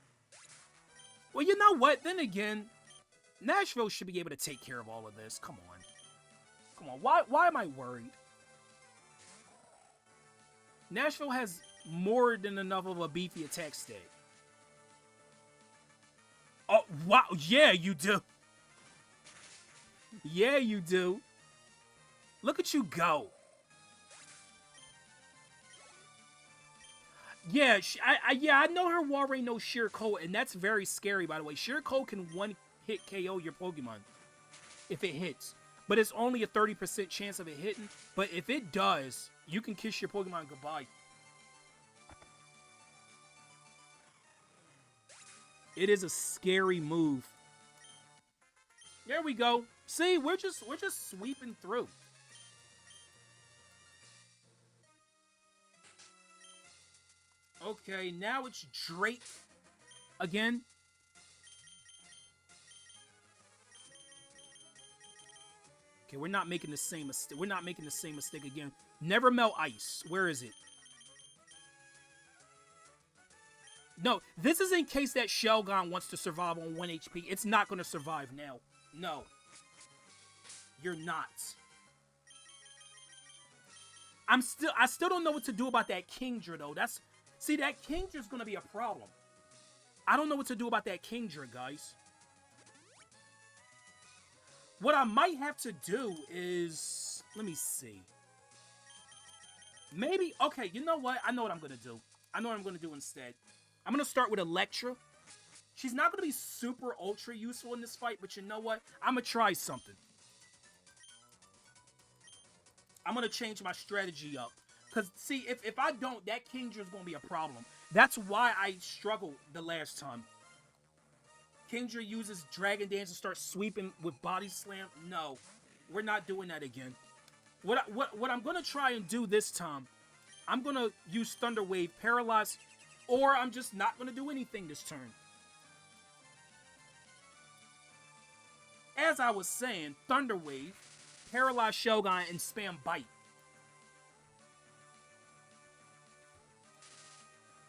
Well, you know what? Then again, Nashville should be able to take care of all of this. Come on. Come on. Why am I worried? Nashville has more than enough of a beefy attack stat. Oh, wow. Yeah, you do. Yeah, you do. Look at you go. Yeah, I know her Warrain knows Sheer Cold, and that's very scary, by the way. Sheer Cold can one-hit KO your Pokemon if it hits. But it's only a 30% chance of it hitting. But if it does, you can kiss your Pokemon goodbye. It is a scary move. There we go. See, we're just sweeping through. Okay, now it's Drake again. Okay, we're not making the same mistake. We're not making the same mistake again. Never melt ice. Where is it? No, this is in case that Shelgon wants to survive on 1 HP. It's not going to survive now. No. You're not. I still don't know what to do about that Kingdra, though. See, that Kingdra's going to be a problem. I don't know what to do about that Kingdra, guys. What I might have to do is... Let me see. Maybe, okay, you know what? I know what I'm going to do. I know what I'm going to do instead. I'm going to start with Electra. She's not going to be super ultra useful in this fight, but you know what? I'm going to try something. I'm going to change my strategy up. Because, see, if I don't, that Kingdra's going to be a problem. That's why I struggled the last time. Kingdra uses Dragon Dance to start sweeping with Body Slam. No, we're not doing that again. What I'm going to try and do this time, I'm going to use Thunder Wave, Paralyze, or I'm just not going to do anything this turn. As I was saying, Thunder Wave, Paralyze Shogun, and spam Bite.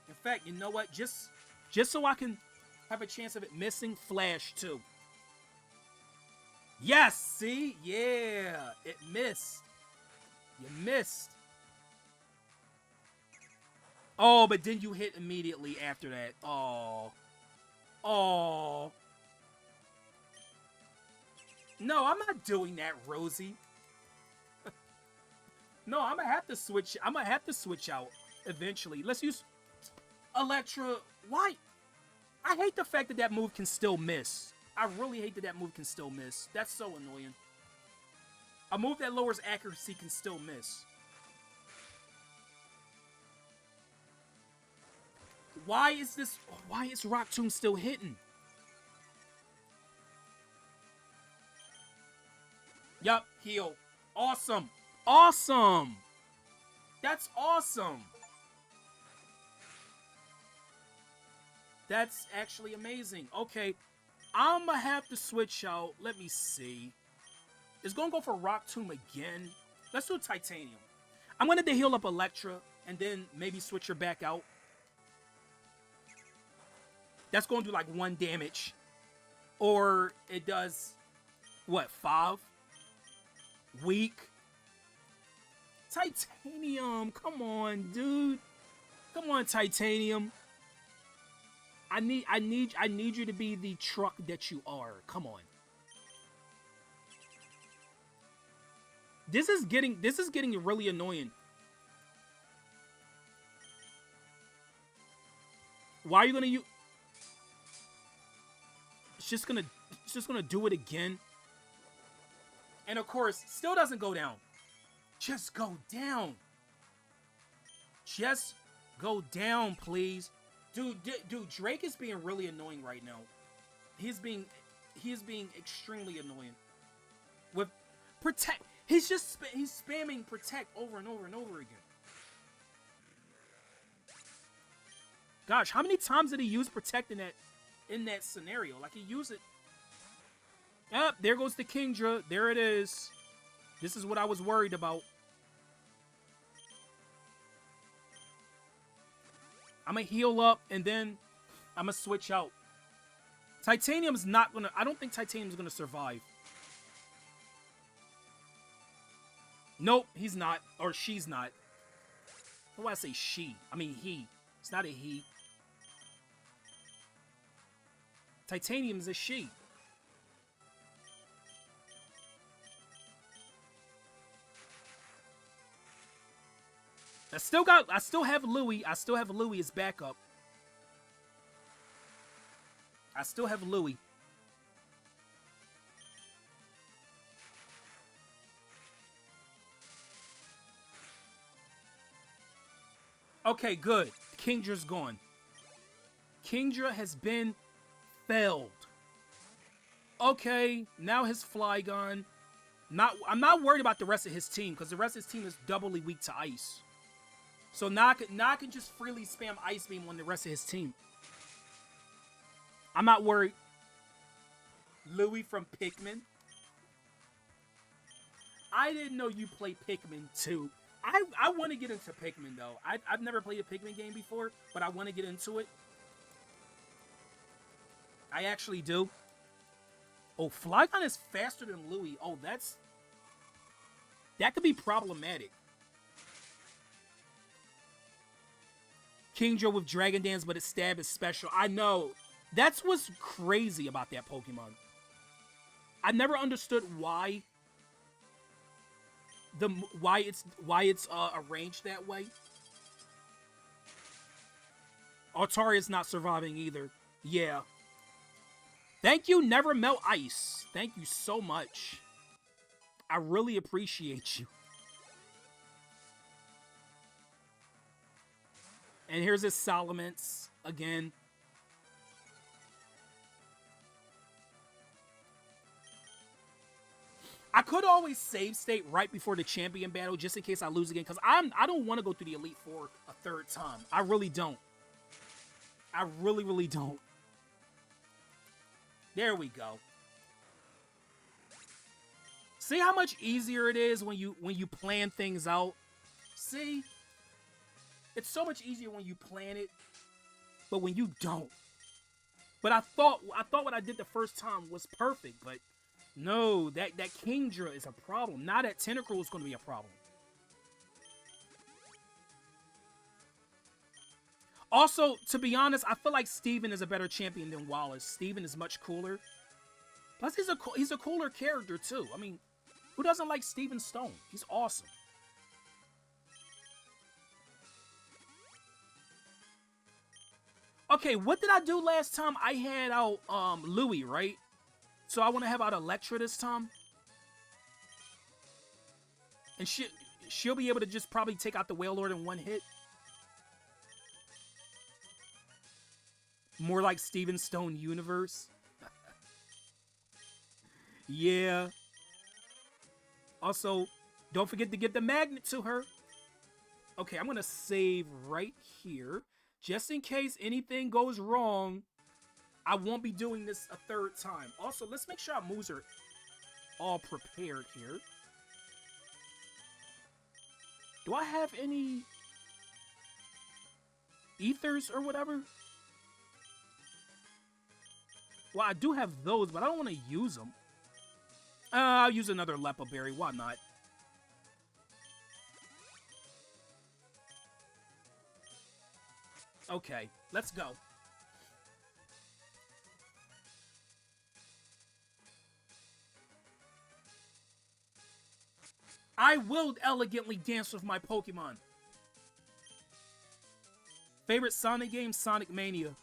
In fact, you know what? Just so I can have a chance of it missing, Flash too. Yes, see? Yeah, it missed. You missed. Oh, but then you hit immediately after that. Oh. Oh. No, I'm not doing that, Rosie. No, I'm gonna have to switch. I'm gonna have to switch out eventually. Let's use Electra. Why? I hate the fact that that move can still miss. I really hate that that move can still miss. That's so annoying. A move that lowers accuracy can still miss. Why is Rock Tomb still hitting? Yup, heal. Awesome. Awesome. That's awesome. That's actually amazing. Okay, I'm gonna have to switch out. Let me see. It's gonna go for Rock Tomb again. Let's do Titanium. I'm gonna heal up Electra and then maybe switch her back out. That's gonna do like 1 damage. Or it does, what, 5? Weak. Titanium, come on, dude. Come on, Titanium. I need you to be the truck that you are. Come on. This is getting really annoying. Why are you gonna use? It's just gonna do it again. And of course, still doesn't go down. Just go down. Just go down, please. Dude, Drake is being really annoying right now. He's being extremely annoying. With Protect, he's spamming Protect over and over and over again. Gosh, how many times did he use Protect in that scenario? Like, he used it. Yep, there goes the Kingdra. There it is. This is what I was worried about. I'm gonna heal up, and then I'm gonna switch out. Titanium's not gonna... I don't think Titanium's gonna survive. Nope, he's not. Or she's not. Why do I say she? I mean he. It's not a he. Titanium's a she. I still have Louis. I still have Louis as backup. I still have Louis. Okay, good. Kingdra's gone. Kingdra has been felled. Okay, now his Flygon. I'm not worried about the rest of his team, because the rest of his team is doubly weak to ice. So now I can just freely spam Ice Beam on the rest of his team. I'm not worried. Louis from Pikmin. I didn't know you play Pikmin too. I want to get into Pikmin though. I've never played a Pikmin game before, but I want to get into it. I actually do. Oh, Flygon is faster than Louis. Oh, that could be problematic. Kingdra with Dragon Dance, but its stab is special. I know. That's what's crazy about that Pokemon. I never understood why why it's arranged that way. Altaria's not surviving either. Yeah. Thank you, Never Melt Ice. Thank you so much. I really appreciate you. And here's his Salamence again. I could always save state right before the champion battle just in case I lose again, because I don't want to go through the Elite Four a third time. I really don't. I really, really don't. There we go. See how much easier it is when you plan things out? See? It's so much easier when you plan it, but when you don't. But I thought what I did the first time was perfect, but no, that Kingdra is a problem. Now that Tentacruel is going to be a problem. Also, to be honest, I feel like Steven is a better champion than Wallace. Steven is much cooler. Plus, he's a cooler character, too. I mean, who doesn't like Steven Stone? He's awesome. Okay, what did I do last time? I had out Louis, right? So I want to have out Electra this time. And she'll be able to just probably take out the Whale Lord in one hit. More like Steven Stone universe. Yeah. Also, don't forget to get the magnet to her. Okay, I'm going to save right here. Just in case anything goes wrong, I won't be doing this a third time. Also, let's make sure our moves are all prepared here. Do I have any ethers or whatever? Well, I do have those, but I don't want to use them. I'll use another Lepa Berry. Why not? Okay, let's go. I will elegantly dance with my Pokemon. Favorite Sonic game? Sonic Mania.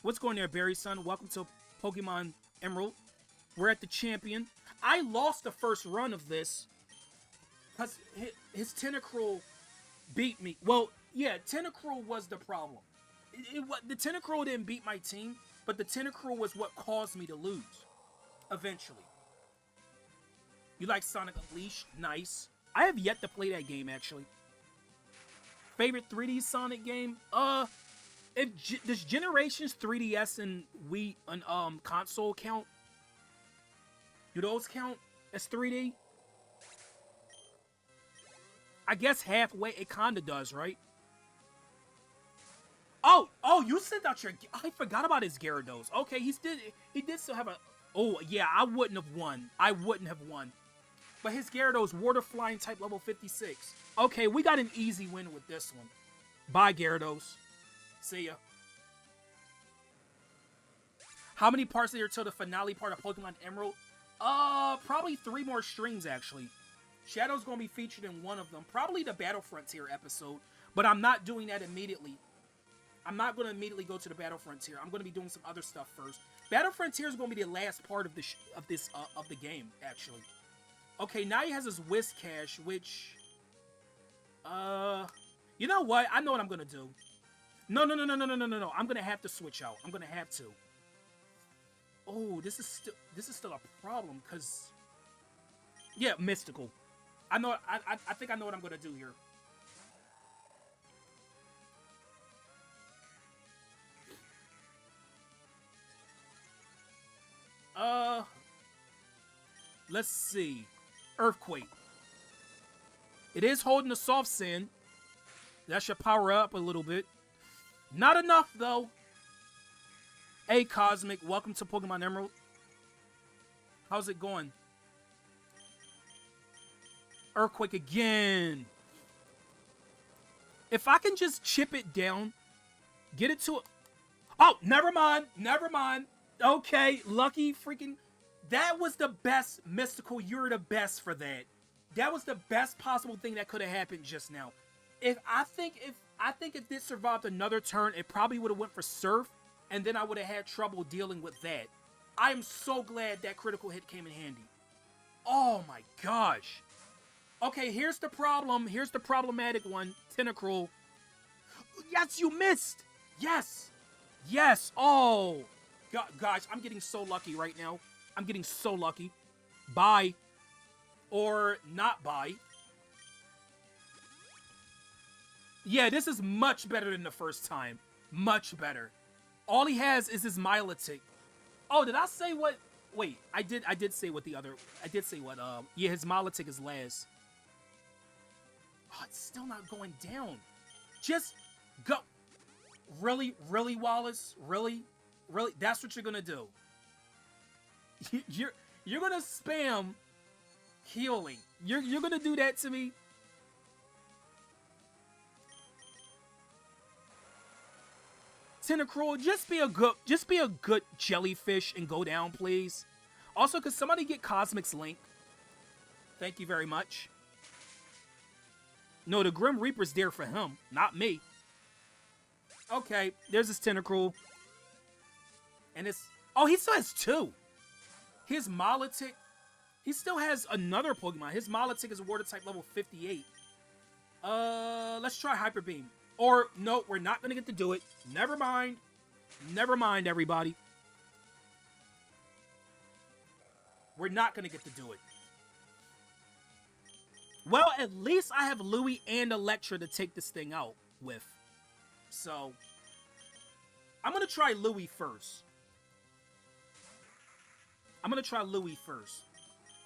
What's going there, Barry Son? Welcome to Pokemon Emerald. We're at the champion. I lost the first run of this because his Tentacruel beat me. Well, yeah, Tentacruel was the problem. The Tentacruel didn't beat my team, but the Tentacruel was what caused me to lose. Eventually. You like Sonic Unleashed? Nice. I have yet to play that game, actually. Favorite 3D Sonic game? Does Generations 3DS and Wii and console count? Do those count as 3D? I guess halfway it kinda does, right? Oh, you sent out your... I forgot about his Gyarados. Okay, he did still have a... Oh, yeah, I wouldn't have won. But his Gyarados, Water Flying type level 56. Okay, we got an easy win with this one. Bye, Gyarados. See ya. How many parts are there till the finale part of Pokemon Emerald? Probably 3 more streams, actually. Shadow's gonna be featured in one of them. Probably the Battle Frontier episode. But I'm not doing that immediately. I'm not gonna immediately go to the Battle Frontier. I'm gonna be doing some other stuff first. Battle Frontier is gonna be the last part of the game, actually. Okay, now he has his Whiscash, which... You know what? I know what I'm gonna do. No. I'm gonna have to switch out. I'm gonna have to. Oh, this is still a problem, because... Yeah, Mystical. I think I know what I'm gonna do here. Let's see. Earthquake. It is holding a soft sand. That should power up a little bit. Not enough, though. Hey, Cosmic. Welcome to Pokemon Emerald. How's it going? Earthquake again. If I can just chip it down, get it to... Oh, never mind. Okay, lucky freaking... That was the best, Mystical. You're the best for that. That was the best possible thing that could have happened just now. I think if this survived another turn, it probably would have went for Surf, and then I would have had trouble dealing with that. I am so glad that critical hit came in handy. Oh my gosh. Okay, here's the problem. Here's the problematic one. Tentacruel. Yes, you missed. Yes. Yes. Oh. God, guys, I'm getting so lucky right now. I'm getting so lucky. Bye. Or not bye. Yeah, this is much better than the first time. Much better. All he has is his Milotic. Oh, did I say what? Wait, I did say what the other... I did say what, yeah, his Milotic is last. Oh, it's still not going down. Just go. Really? Really, Wallace? Really? Really? That's what you're gonna do? You're gonna spam healing. You're gonna do that to me? Tentacruel, just be a good jellyfish and go down, please. Also, could somebody get Cosmic's Link? Thank you very much. No, the Grim Reaper's there for him, not me. Okay, there's his Tentacruel. And it's... Oh, he still has two. His Milotic... He still has another Pokemon. His Milotic is a Water type level 58. Let's try Hyper Beam. Or, no, we're not going to get to do it. Never mind. Never mind, everybody. We're not going to get to do it. Well, at least I have Louie and Electra to take this thing out with. So, I'm going to try Louie first.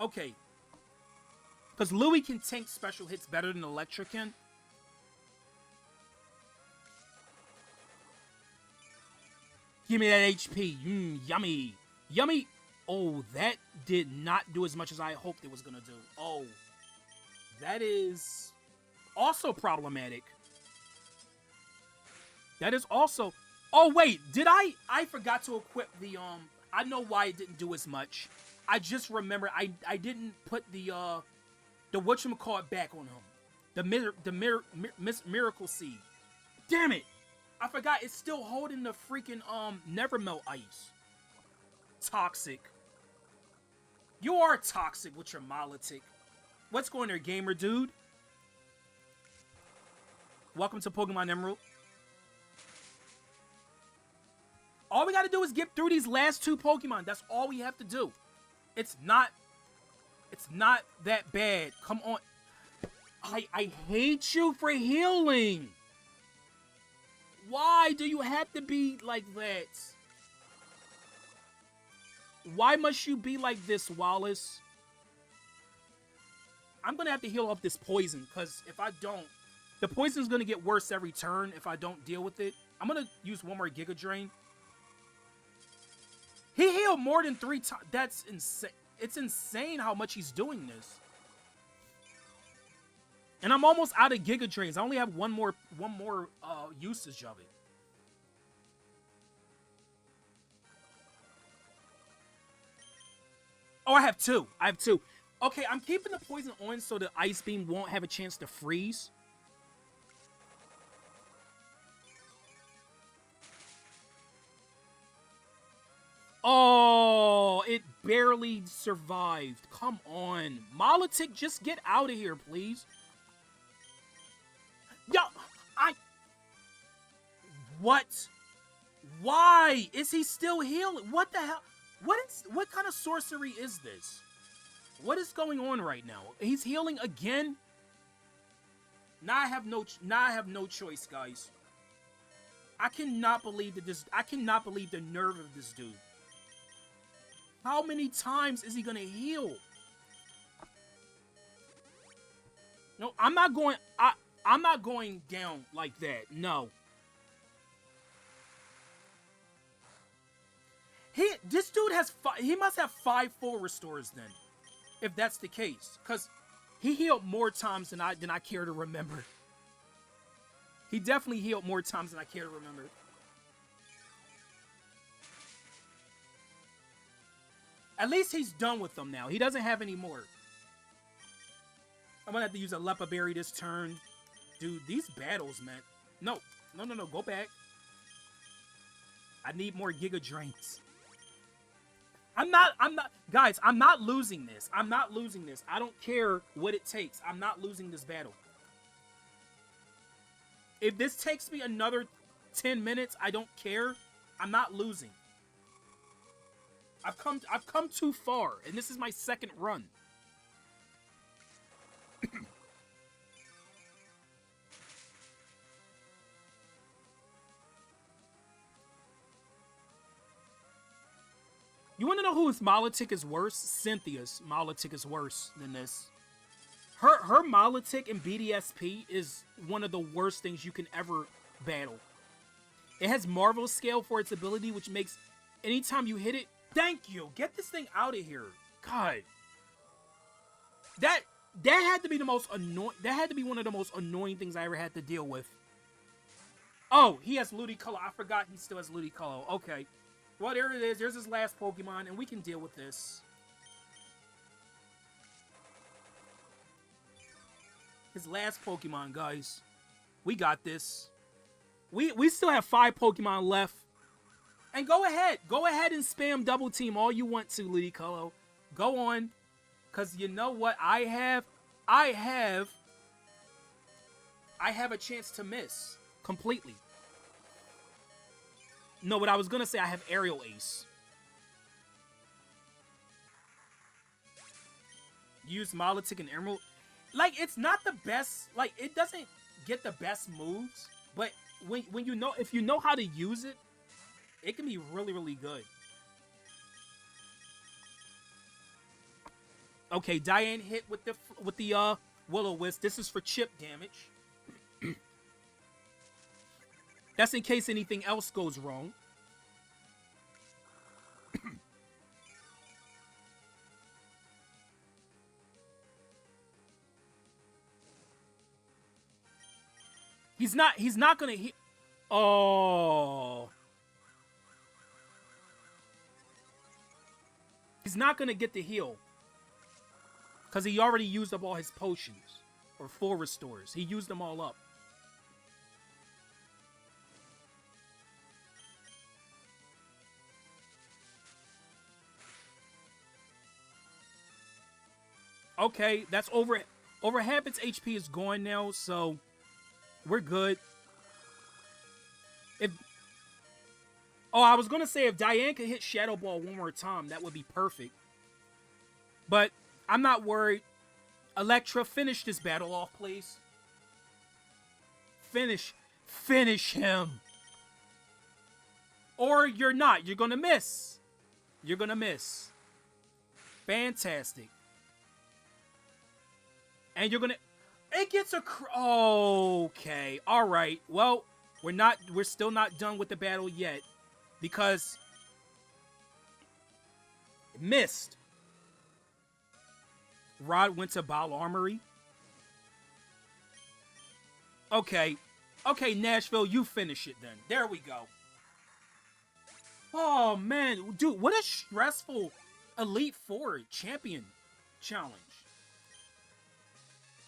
Okay. Because Louie can tank special hits better than Electra can. Give me that HP. Yummy. Yummy. Oh, that did not do as much as I hoped it was going to do. Oh, that is also problematic. That is also... Oh, wait. Did I forgot to equip the, I know why it didn't do as much. I just remember I didn't put the whatchamacallit back on him. The Miracle Seed. Damn it. I forgot it's still holding the freaking, Nevermelt Ice. Toxic. You are toxic with your Milotic. What's going there, gamer dude? Welcome to Pokemon Emerald. All we gotta do is get through these last two Pokemon. That's all we have to do. It's not that bad. Come on. I hate you for healing. Why do you have to be like that? Why must you be like this, Wallace? I'm gonna have to heal off this poison, because if I don't, the poison's gonna get worse every turn if I don't deal with it. I'm gonna use one more Giga Drain. He healed more than 3 times. That's insane. It's insane how much he's doing this. And I'm almost out of Giga Drains. I only have one more usage of it. Oh, I have two. Okay, I'm keeping the poison on so the Ice Beam won't have a chance to freeze. Oh, it barely survived. Come on. Milotic, just get out of here, please. Yo, What? Why is he still healing? What the hell? What kind of sorcery is this? What is going on right now? He's healing again? Now I have no choice, guys. I cannot believe the nerve of this dude. How many times is he gonna heal? No, I'm not going down like that. No. This dude he must have 5 full restores then, if that's the case, because he healed more times than I care to remember. He definitely healed more times than I care to remember. At least he's done with them now. He doesn't have any more. I'm gonna have to use a Lepa Berry this turn. Dude, these battles, man. No. No. Go back. I need more Giga Drains. Guys, I'm not losing this. I'm not losing this. I don't care what it takes. I'm not losing this battle. If this takes me another 10 minutes, I don't care. I'm not losing. I've come too far, and this is my second run. You want to know whose Molitic is worse? Cynthia's Molitic is worse than this. Her Molitic in BDSP is one of the worst things you can ever battle. It has Marvel Scale for its ability, which makes anytime you hit it... Thank you! Get this thing out of here. God. That had to be the most annoying... That had to be one of the most annoying things I ever had to deal with. Oh, he has Ludicolo. I forgot he still has Ludicolo. Okay. Well, there it is. There's his last Pokemon, and we can deal with this. His last Pokemon, guys. We got this. We still have 5 Pokemon left. And go ahead. Go ahead and spam Double Team all you want to, Ludicolo. Go on. Because you know what I have? I have a chance to miss. Completely. No, what I was going to say, I have Aerial Ace. Use Molitic and Emerald. Like, it's not the best. Like, it doesn't get the best moves. But when you know, if you know how to use it, it can be really, really good. Okay, Diane hit with the Will-O-Wisp. This is for chip damage. That's in case anything else goes wrong. He's not gonna hit. Oh. He's not gonna get the heal. Because he already used up all his potions. Or full restores. He used them all up. Okay, that's over half its HP is gone now, so we're good. I was gonna say if Diane could hit Shadow Ball one more time, that would be perfect. But I'm not worried. Electra, finish this battle off, please. Finish him. Or you're not. You're gonna miss. You're gonna miss. Fantastic. And you're gonna... It gets a... Okay. Alright. Well, we're still not done with the battle yet. Because... It missed. Rod went to Bile Armory. Okay. Okay, Nashville, you finish it then. There we go. Oh, man. Dude, what a stressful Elite Four champion challenge.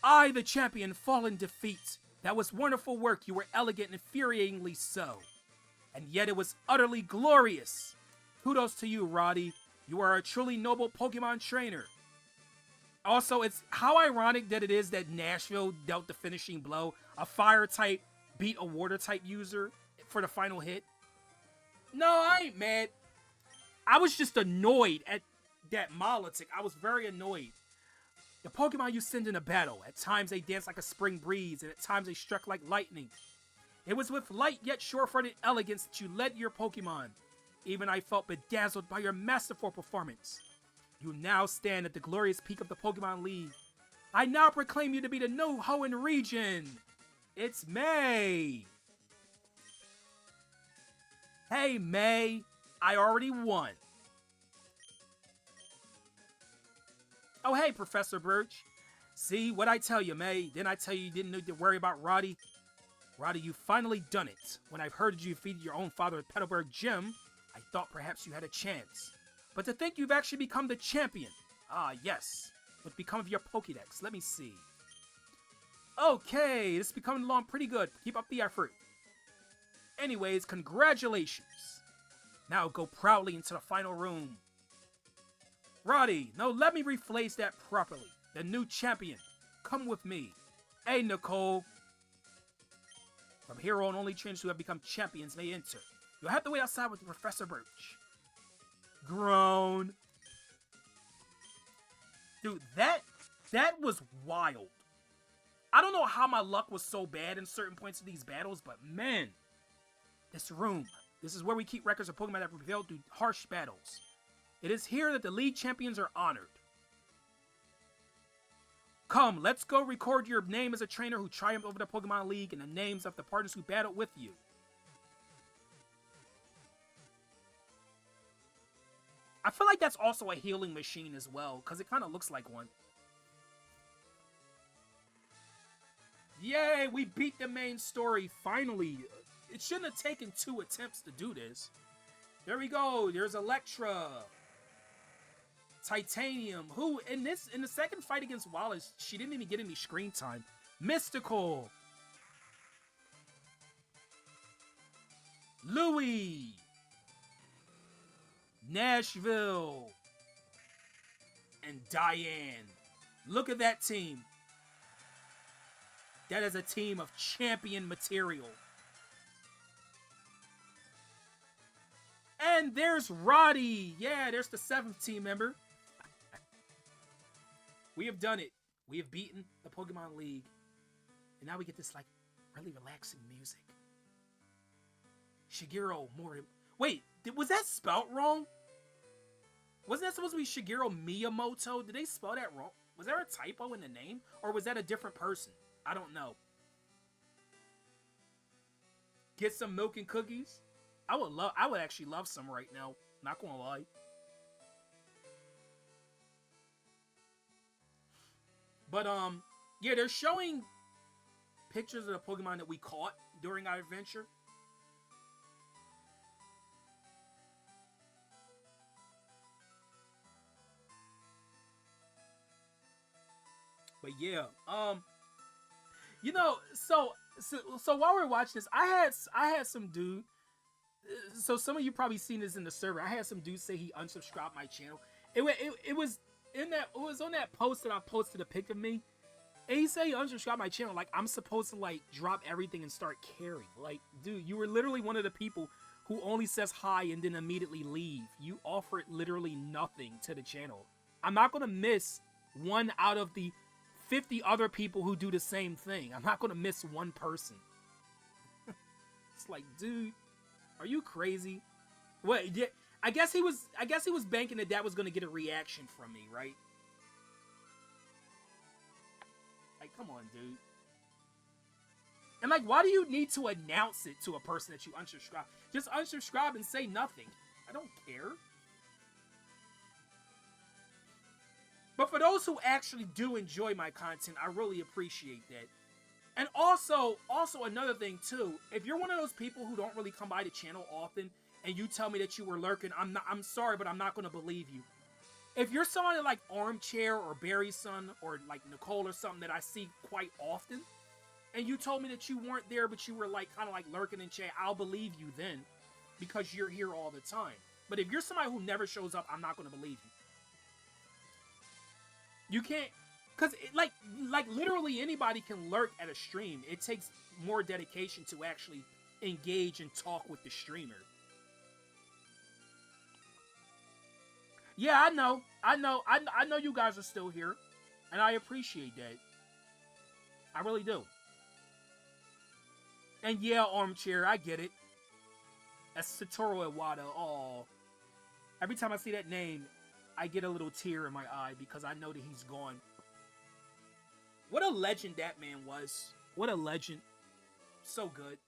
I, the champion, fall in defeat. That was wonderful work. You were elegant and infuriatingly so. And yet it was utterly glorious. Kudos to you, Roddy. You are a truly noble Pokemon trainer. Also, it's how ironic that it is that Nashville dealt the finishing blow. A fire type beat a water type user for the final hit. No, I ain't mad. I was just annoyed at that Molitic. I was very annoyed. The Pokemon you send in a battle, at times they dance like a spring breeze, and at times they struck like lightning. It was with light yet sure-footed elegance that you led your Pokemon. Even I felt bedazzled by your masterful performance. You now stand at the glorious peak of the Pokemon League. I now proclaim you to be the new Hoenn region. It's May. Hey, May. I already won. Oh, hey, Professor Birch. See, what I tell you, May. Didn't I tell you didn't need to worry about Roddy? Roddy, you finally done it. When I've heard you defeated your own father at Petalburg Gym, I thought perhaps you had a chance. But to think you've actually become the champion. Ah, yes. What's become of your Pokédex? Let me see. Okay, this is becoming along pretty good. Keep up the effort. Anyways, congratulations. Now go proudly into the final room. Roddy, no, let me rephrase that properly. The new champion. Come with me. Hey, Nicole. From here on, only trainers who have become champions may enter. You'll have to wait outside with Professor Birch. Grown. Dude, that was wild. I don't know how my luck was so bad in certain points of these battles, but man, this room. This is where we keep records of Pokemon that prevailed through harsh battles. It is here that the League Champions are honored. Come, let's go record your name as a trainer who triumphed over the Pokemon League and the names of the partners who battled with you. I feel like that's also a healing machine as well, because it kind of looks like one. Yay, we beat the main story, finally. It shouldn't have taken 2 attempts to do this. There we go, there's Electra. Titanium, who, in the second fight against Wallace, she didn't even get any screen time. Mystical. Louie. Nashville. And Diane. Look at that team. That is a team of champion material. And there's Roddy. Yeah, there's the 7th team member. We have done it. We have beaten the Pokemon League. And now we get this, like, really relaxing music. Shigeru Mori... Wait, was that spelled wrong? Wasn't that supposed to be Shigeru Miyamoto? Did they spell that wrong? Was there a typo in the name? Or was that a different person? I don't know. Get some milk and cookies? I would actually love some right now. Not gonna lie. But, yeah, they're showing pictures of the Pokemon that we caught during our adventure. But yeah, you know, so while we're watching this, I had some dude. So some of you probably seen this in the server. I had some dude say he unsubscribed my channel. It was on that post that I posted a pic of me. And he said he unsubscribed my channel. Like, I'm supposed to, like, drop everything and start caring. Like, dude, you were literally one of the people who only says hi and then immediately leave. You offered literally nothing to the channel. I'm not going to miss one out of the 50 other people who do the same thing. I'm not going to miss one person. It's like, dude, are you crazy? What? Yeah, I guess he was banking that was going to get a reaction from me, right? Like, come on, dude. And, like, why do you need to announce it to a person that you unsubscribe? Just unsubscribe and say nothing. I don't care. But for those who actually do enjoy my content, I really appreciate that. And also another thing, too. If you're one of those people who don't really come by the channel often, and you tell me that you were lurking, I'm sorry, but I'm not going to believe you. If you're someone like Armchair or Barry's son or like Nicole or something that I see quite often, and you told me that you weren't there but you were like kind of like lurking in chat, I'll believe you then because you're here all the time. But if you're somebody who never shows up, I'm not going to believe you. You can't, because like literally anybody can lurk at a stream. It takes more dedication to actually engage and talk with the streamer. Yeah, I know you guys are still here, and I appreciate that. I really do. And yeah, Armchair, I get it. That's Satoru Iwata. Oh, every time I see that name, I get a little tear in my eye because I know that he's gone. What a legend that man was. What a legend. So good.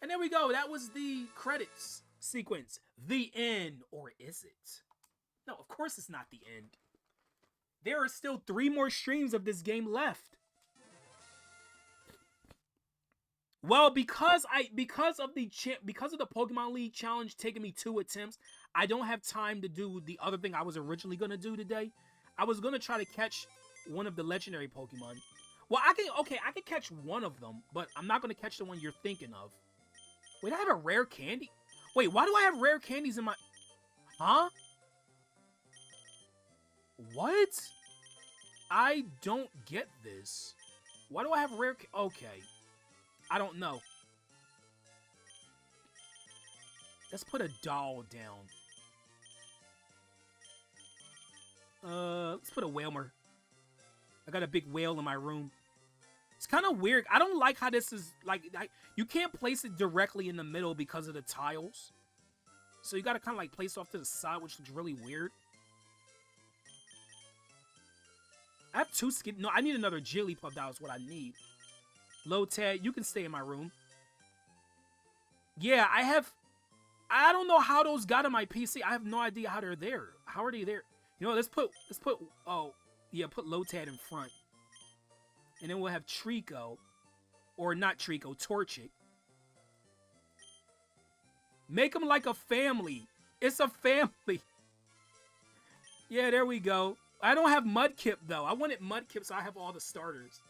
And there we go. That was the credits sequence. The end, or is it? No, of course it's not the end. There are still 3 more streams of this game left. Well, because of the Pokemon League challenge taking me 2 attempts, I don't have time to do the other thing I was originally gonna do today. I was gonna try to catch one of the legendary Pokemon. Well, I can catch one of them, but I'm not gonna catch the one you're thinking of. Wait, I have a rare candy? Wait, why do I have rare candies in my... Huh? What? I don't get this. Why do I have rare... Okay. I don't know. Let's put a doll down. Let's put a Whalmer. I got a big whale in my room. It's kind of weird. I don't like how this is, like, you can't place it directly in the middle because of the tiles. So you gotta kind of, like, place it off to the side, which looks really weird. I have 2 skin. No, I need another Jigglypuff. That was what I need. Lotad, you can stay in my room. Yeah, I don't know how those got on my PC. I have no idea how they're there. How are they there? You know, let's put, oh, yeah, put Lotad in front. And then we'll have Trico. Or not Trico, Torchic. Make them like a family. It's a family. Yeah, there we go. I don't have Mudkip, though. I wanted Mudkip, so I have all the starters.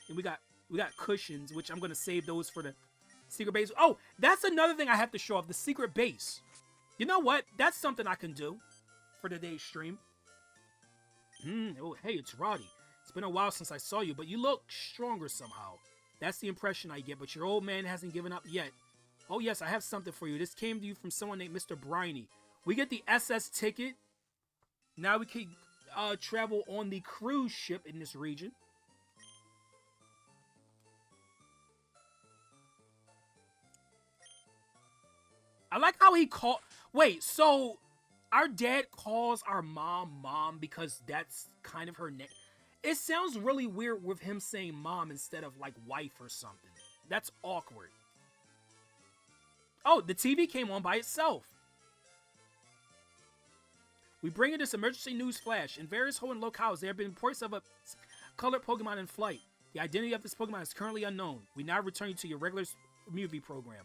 And we got cushions, which I'm going to save those for the secret base. Oh, that's another thing I have to show off, the secret base. You know what? That's something I can do for today's stream. Oh, hey, it's Roddy. It's been a while since I saw you, but you look stronger somehow. That's the impression I get, but your old man hasn't given up yet. Oh, yes, I have something for you. This came to you from someone named Mr. Briney. We get the SS ticket. Now we can travel on the cruise ship in this region. I like how he called... Wait, so our dad calls our mom because that's kind of her name. It sounds really weird with him saying mom instead of like wife or something. That's awkward. Oh, the TV came on by itself. We bring you this emergency news flash. In various Hoenn locales, there have been reports of a colored Pokemon in flight. The identity of this Pokemon is currently unknown. We now return you to your regular movie program.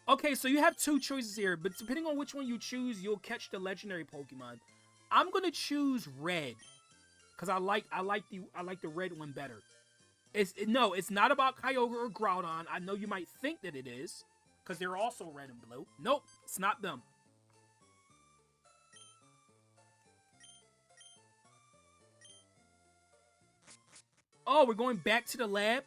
Okay, so you have 2 choices here, but depending on which one you choose, you'll catch the legendary Pokemon. I'm gonna choose red, cause I like the red one better. No, it's not about Kyogre or Groudon. I know you might think that it is, cause they're also red and blue. Nope, it's not them. Oh, we're going back to the lab.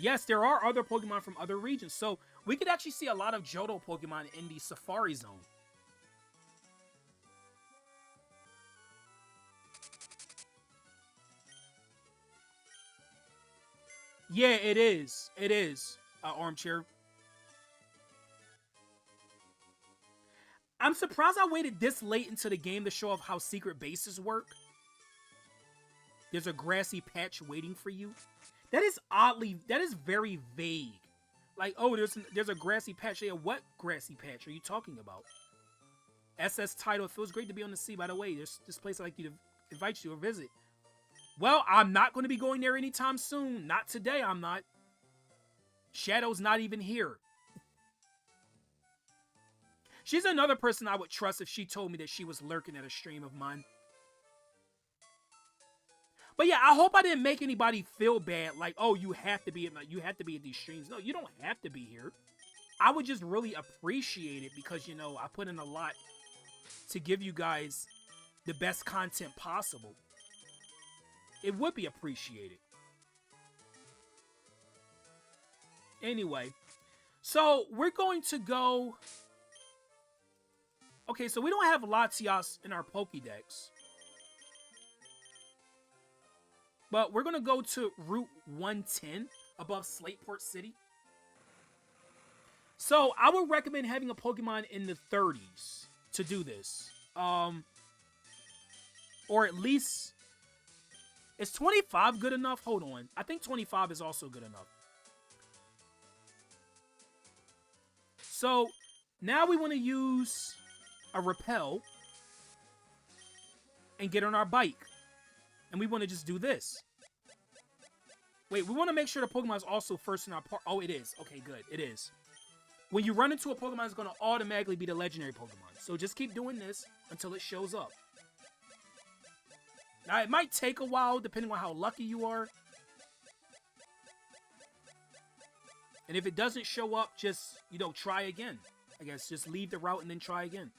Yes, there are other Pokemon from other regions, so we could actually see a lot of Johto Pokemon in the Safari Zone. Yeah, it is. It is, Armchair. I'm surprised I waited this late into the game to show off how secret bases work. There's a grassy patch waiting for you. That is very vague. Like, oh, there's a grassy patch. Yeah, what grassy patch are you talking about? SS title. It feels great to be on the sea. By the way, there's this place I'd like you to invite you to visit. Well, I'm not going to be going there anytime soon. Not today, I'm not. Shadow's not even here. She's another person I would trust if she told me that she was lurking at a stream of mine. But yeah, I hope I didn't make anybody feel bad. Like, oh, you have to be at these streams. No, you don't have to be here. I would just really appreciate it because, you know, I put in a lot to give you guys the best content possible. It would be appreciated. Anyway, so we're going to go... Okay, so we don't have Latias in our Pokédex. But we're going to go to Route 110 above Slateport City. So I would recommend having a Pokemon in the 30s to do this. Or at least... Is 25 good enough? Hold on. I think 25 is also good enough. So now we want to use... a repel, and get on our bike. And we want to just do this. Wait, we want to make sure the Pokemon is also first in our part. Oh, it is. Okay, good. It is. When you run into a Pokemon, it's going to automatically be the legendary Pokemon. So just keep doing this until it shows up. Now, it might take a while depending on how lucky you are. And if it doesn't show up, just, try again. I guess just leave the route and then try again.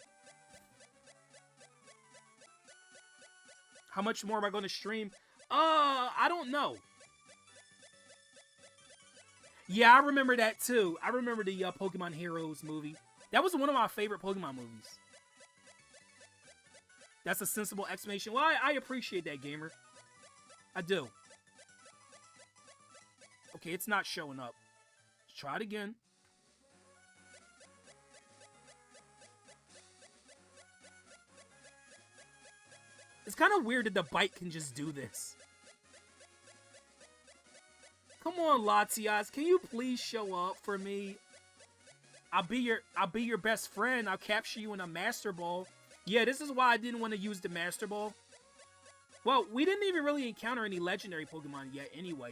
How much more am I going to stream? I don't know. Yeah, I remember that too. I remember the Pokemon Heroes movie. That was one of my favorite Pokemon movies. That's a sensible explanation. Well, I appreciate that, gamer. I do. Okay, it's not showing up. Let's try it again. It's kind of weird that the bike can just do this. Come on, Latias, can you please show up for me? I'll be your best friend. I'll capture you in a Master Ball. Yeah, this is why I didn't want to use the Master Ball. Well, we didn't even really encounter any legendary Pokemon yet anyway,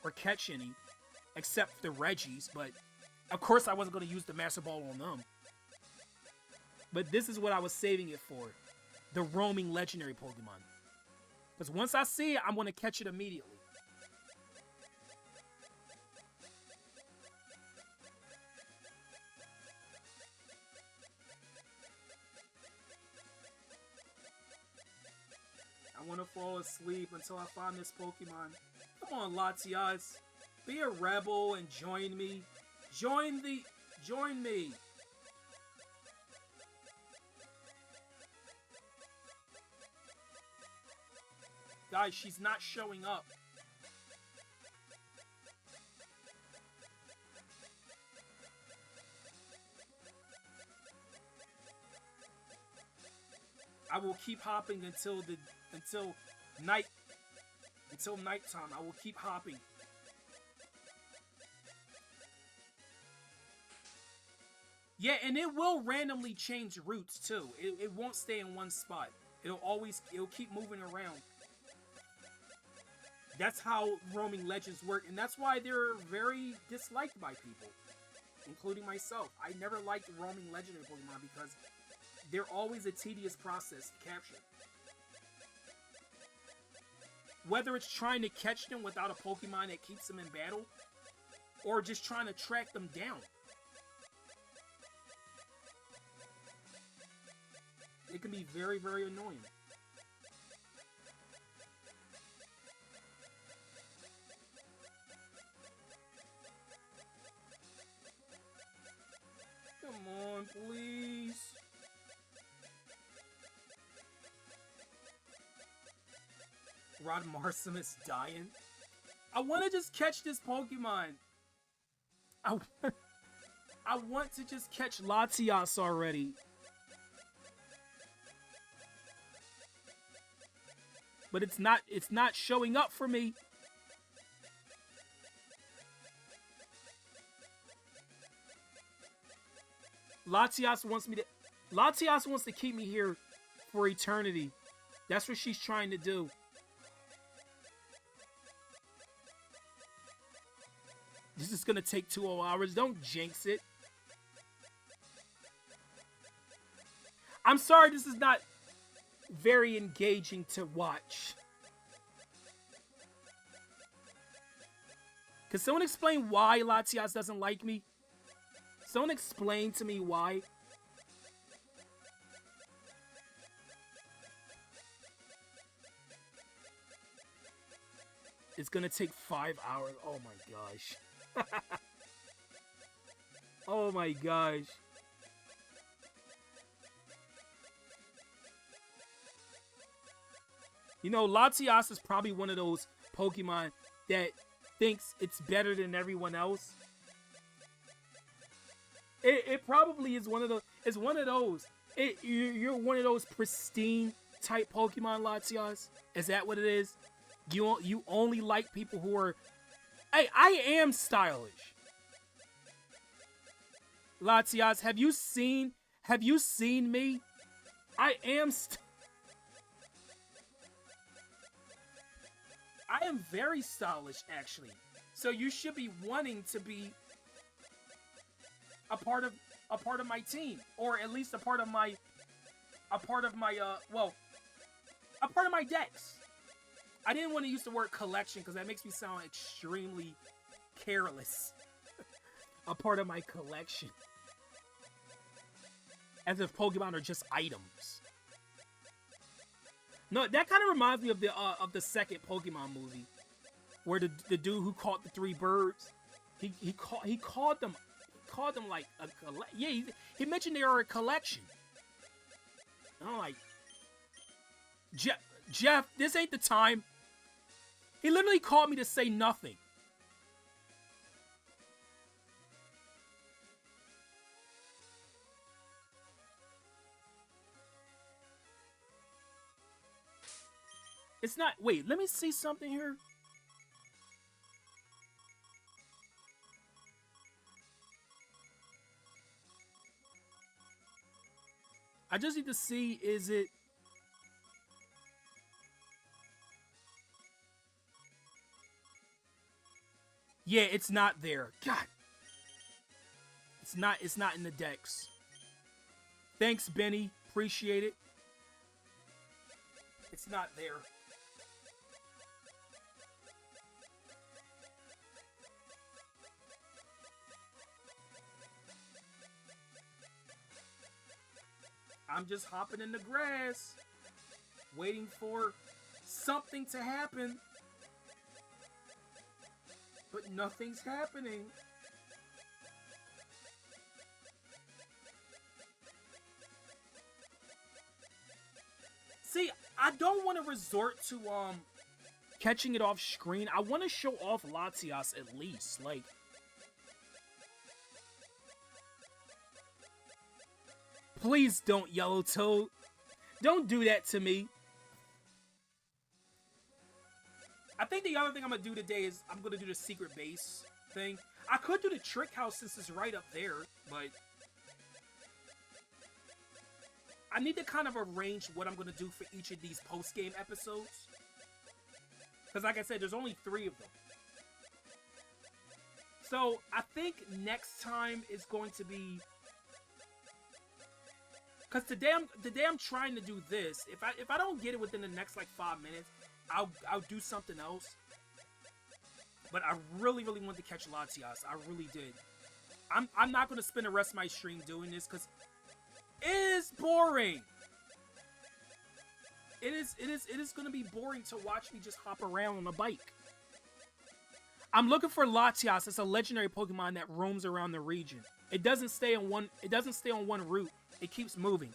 or catch any, except the Regis, but of course I wasn't going to use the Master Ball on them. But this is what I was saving it for. The roaming legendary Pokemon. Because once I see it, I'm going to catch it immediately. I want to fall asleep until I find this Pokemon. Come on, Latias. Be a rebel and join me. Join me. Guys, she's not showing up. I will keep hopping until nighttime. I will keep hopping. Yeah, and it will randomly change routes too. It won't stay in one spot. It'll keep moving around. That's how roaming legends work, and that's why they're very disliked by people, including myself. I never liked roaming legendary Pokemon because they're always a tedious process to capture. Whether it's trying to catch them without a Pokemon that keeps them in battle, or just trying to track them down. It can be very, very annoying. Come on, please. Rod Marcimus dying. I want to just catch this Pokemon. I want to just catch Latias already. But it's not showing up for me. Latias wants to keep me here for eternity. That's what she's trying to do. This is gonna take 2 whole hours. Don't jinx it. I'm sorry this is not very engaging to watch. Can someone explain why Latias doesn't like me? Someone explain to me why. It's gonna take 5 hours. Oh my gosh. Oh my gosh. You know, Latias is probably one of those Pokemon that thinks it's better than everyone else. It probably is one of those. It's one of those. You're one of those pristine type Pokemon, Latias. Is that what it is? You only like people who are. Hey, I am stylish. Latias, have you seen Have you seen me? I am I am very stylish, actually. So you should be wanting to be a part of my team, or at least a part of my well, a part of my decks. I didn't want to use the word collection because that makes me sound extremely careless. A part of my collection. As if Pokemon are just items. No, that kind of reminds me of the second Pokemon movie, where the dude who caught the three birds, he called them like he mentioned they are a collection. And I'm like, Jeff, this ain't the time. He literally called me to say nothing. It's not. Wait, let me see something here. I just need to see, is it... Yeah, it's not there. God. It's not in the decks. Thanks, Benny. Appreciate it. It's not there. I'm just hopping in the grass, waiting for something to happen. But nothing's happening. See, I don't want to resort to catching it off screen. I want to show off Latias at least. Like, please don't, Yellow Toad. Don't do that to me. I think the other thing I'm going to do today is I'm going to do the secret base thing. I could do the trick house since it's right up there, but I need to kind of arrange what I'm going to do for each of these post-game episodes. Because like I said, there's only 3 of them. So I think next time is going to be... Because today I'm trying to do this. If I don't get it within the next like 5 minutes, I'll do something else. But I really want to catch Latias. I really did. I'm not going to spend the rest of my stream doing this because it is boring. It is going to be boring to watch me just hop around on a bike. I'm looking for Latias. It's a legendary Pokemon that roams around the region. It doesn't stay on one route. It keeps moving.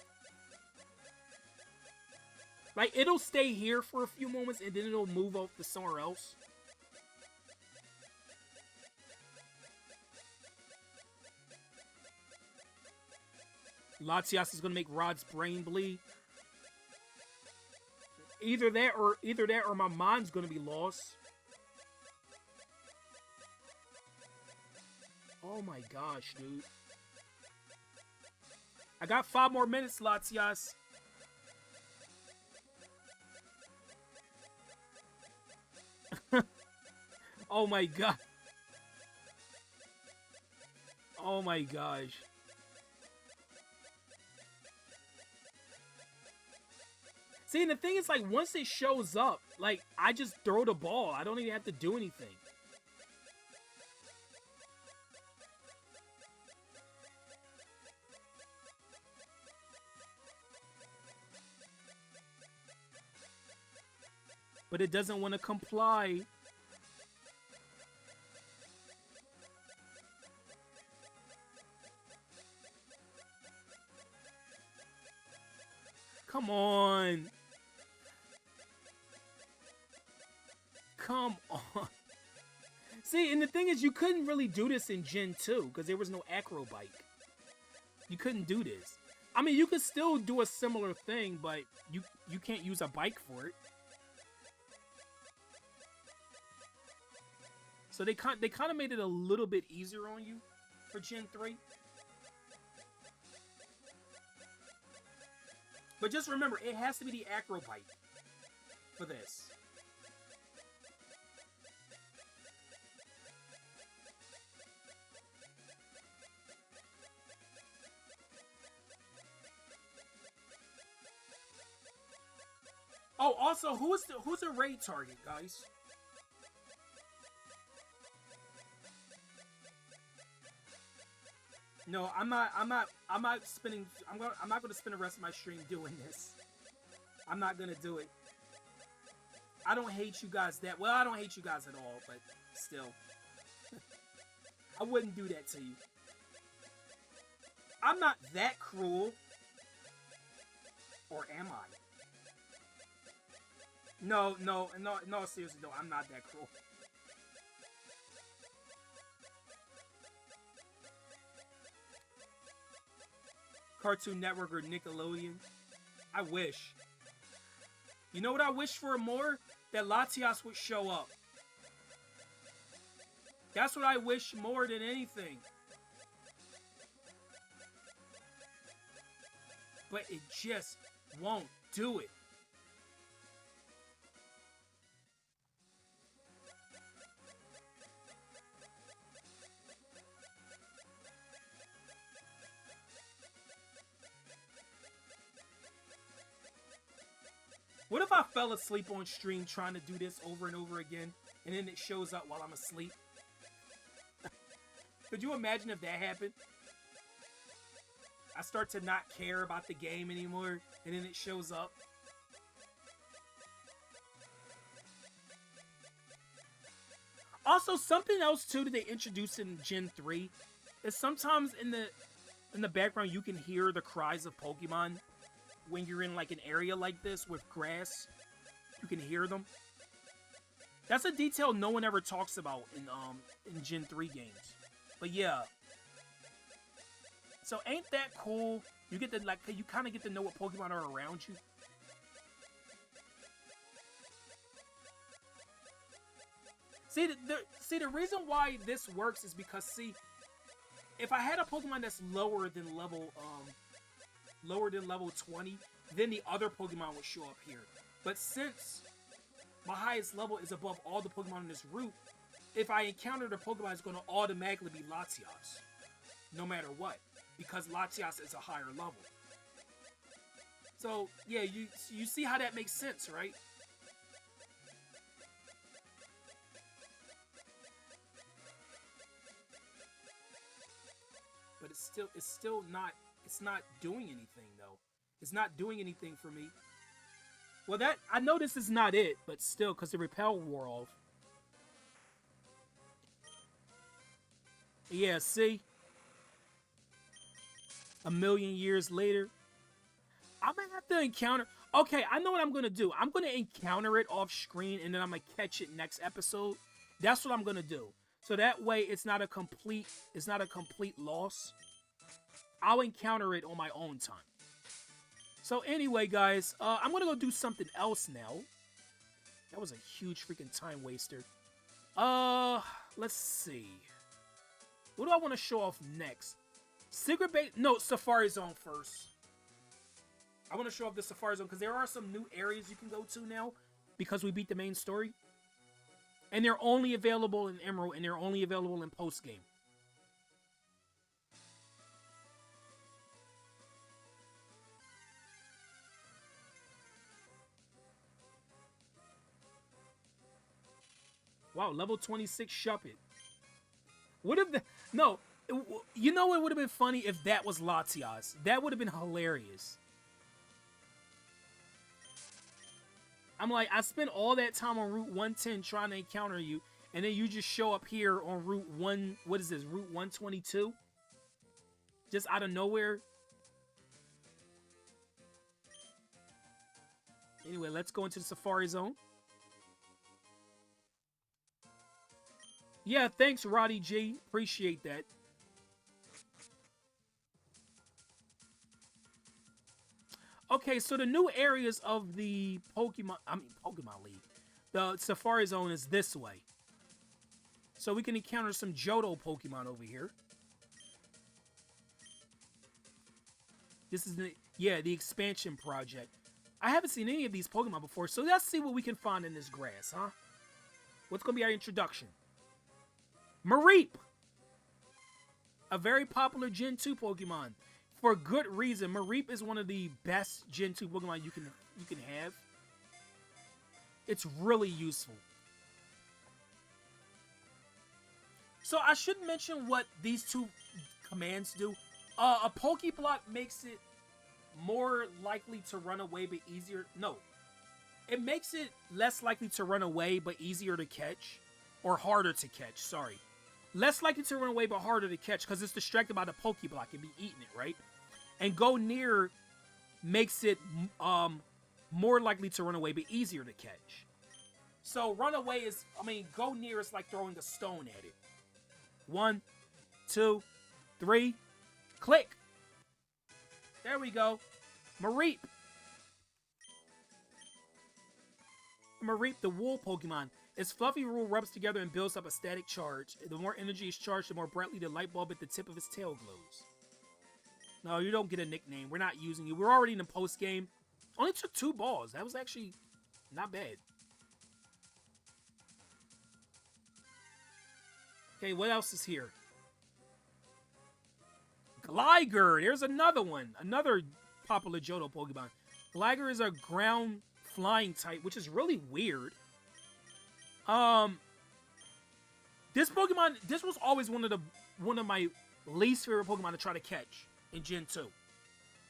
Like, it'll stay here for a few moments and then it'll move off to somewhere else. Latias is gonna make Rod's brain bleed. Either that or my mind's gonna be lost. Oh my gosh, dude. I got 5 more minutes, Latias. Oh my god. Oh my gosh. See, and the thing is, like, once it shows up, like, I just throw the ball. I don't even have to do anything. But it doesn't want to comply. Come on. Come on. See, and the thing is, you couldn't really do this in Gen 2 because there was no acro bike. You couldn't do this. I mean, you could still do a similar thing, but you can't use a bike for it. So they kind of made it a little bit easier on you for Gen 3. But just remember, it has to be the Acrobite for this. Oh, also, who's a raid target, guys? No, I'm not spending. I'm not gonna spend the rest of my stream doing this. I'm not gonna do it. I don't hate you guys that well. I don't hate you guys at all, but still, I wouldn't do that to you. I'm not that cruel, or am I? No, seriously, no, I'm not that cruel. Cartoon Network or Nickelodeon? I wish. You know what I wish for more? That Latias would show up. That's what I wish more than anything. But it just won't do it. What if I fell asleep on stream trying to do this over and over again, and then it shows up while I'm asleep? Could you imagine if that happened? I start to not care about the game anymore, and then it shows up. Also, something else too that they introduced in Gen 3 is sometimes in the background you can hear the cries of Pokemon. When you're in like an area like this with grass, you can hear them. That's a detail no one ever talks about in Gen 3 games. But yeah. So ain't that cool? You get to you kind of get to know what Pokemon are around you. See the reason why this works is because if I had a Pokemon that's lower than level 20, then the other Pokemon would show up here. But since my highest level is above all the Pokemon on this route, if I encounter the Pokemon, it's going to automatically be Latias. No matter what. Because Latias is a higher level. So, yeah, you see how that makes sense, right? But it's still not doing anything though. It's not doing anything for me. Well, I know this is not it, but still, because the repel wore off. Yeah, see? A million years later. I'm gonna have to encounter. Okay, I know what I'm gonna do. I'm gonna encounter it off screen, and then I'm gonna catch it next episode. That's what I'm gonna do. So that way, it's not a complete loss. I'll encounter it on my own time. So anyway, guys, I'm gonna go do something else now. That was a huge freaking time waster. Let's see. What do I want to show off next? Secret base? No, Safari Zone first. I want to show off the Safari Zone because there are some new areas you can go to now because we beat the main story. And they're only available in Emerald and they're only available in post-game. Wow, level 26 Shuppet. What if the... No, you know what would have been funny if that was Latias? That would have been hilarious. I'm like, I spent all that time on Route 110 trying to encounter you, and then you just show up here on Route 1... What is this? Route 122? Just out of nowhere? Anyway, let's go into the Safari Zone. Yeah, thanks, Roddy G. Appreciate that. Okay, so the new areas of the Pokemon League, the Safari Zone is this way. So we can encounter some Johto Pokemon over here. This is Yeah, the expansion project. I haven't seen any of these Pokemon before, so let's see what we can find in this grass, huh? What's going to be our introduction? Mareep! A very popular Gen 2 Pokemon. For good reason. Mareep is one of the best Gen 2 Pokemon you can have. It's really useful. So I should mention what these two commands do. A Pokeblock makes it more likely to run away but easier. No. It makes it less likely to run away but easier to catch. Or harder to catch, sorry. Less likely to run away but harder to catch because it's distracted by the Pokeblock and be eating it, right? And Go Near makes it more likely to run away but easier to catch. So run away is, Go Near is like throwing a stone at it. 1, 2, 3, click. There we go. Mareep. Mareep, the wool Pokemon. Its fluffy wool rubs together and builds up a static charge. The more energy is charged, the more brightly the light bulb at the tip of its tail glows. No, you don't get a nickname. We're not using you. We're already in the post-game. Only took 2 balls. That was actually not bad. Okay, what else is here? Gligar. There's another one. Another popular Johto Pokemon. Gligar is a ground flying type, which is really weird. This Pokemon, this was always one of my least favorite Pokemon to try to catch in Gen 2.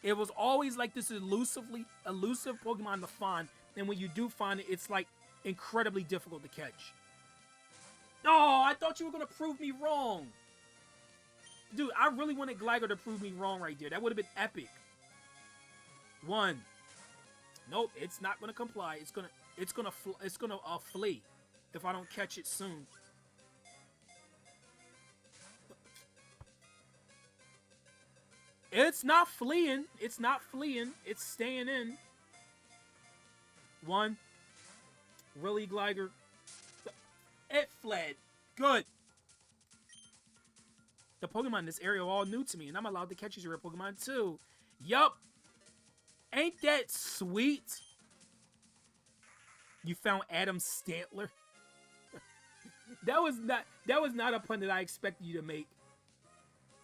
It was always like this elusive Pokemon to find, and when you do find it, it's like incredibly difficult to catch. Oh, I thought you were gonna prove me wrong. Dude, I really wanted Gligar to prove me wrong right there. That would have been epic. 1. Nope, it's not gonna comply. It's gonna flee if I don't catch it soon. It's not fleeing. It's not fleeing. It's staying in. 1. Really, Gligar? It fled. Good. The Pokemon in this area are all new to me, and I'm allowed to catch these rare Pokemon too. Yup. Ain't that sweet? You found Adam Stantler? That was not a pun that I expected you to make.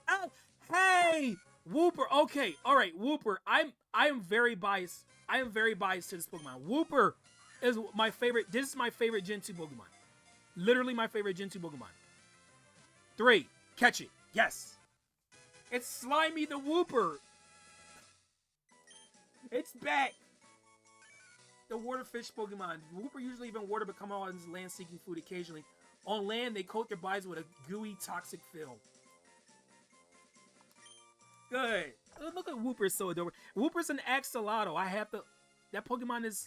Oh, hey! Wooper. Okay, alright, Wooper. I am very biased. I am very biased to this Pokemon. Wooper is my favorite. This is my favorite Gen 2 Pokemon. Literally my favorite Gen 2 Pokemon. 3. Catch it. Yes. It's Slimy the Wooper. It's back. The waterfish Pokemon. Wooper usually live in water but come out on land seeking food occasionally. On land, they coat their bodies with a gooey, toxic film. Good. Look at Wooper, it's so adorable. Wooper's an Axolotl. That Pokemon is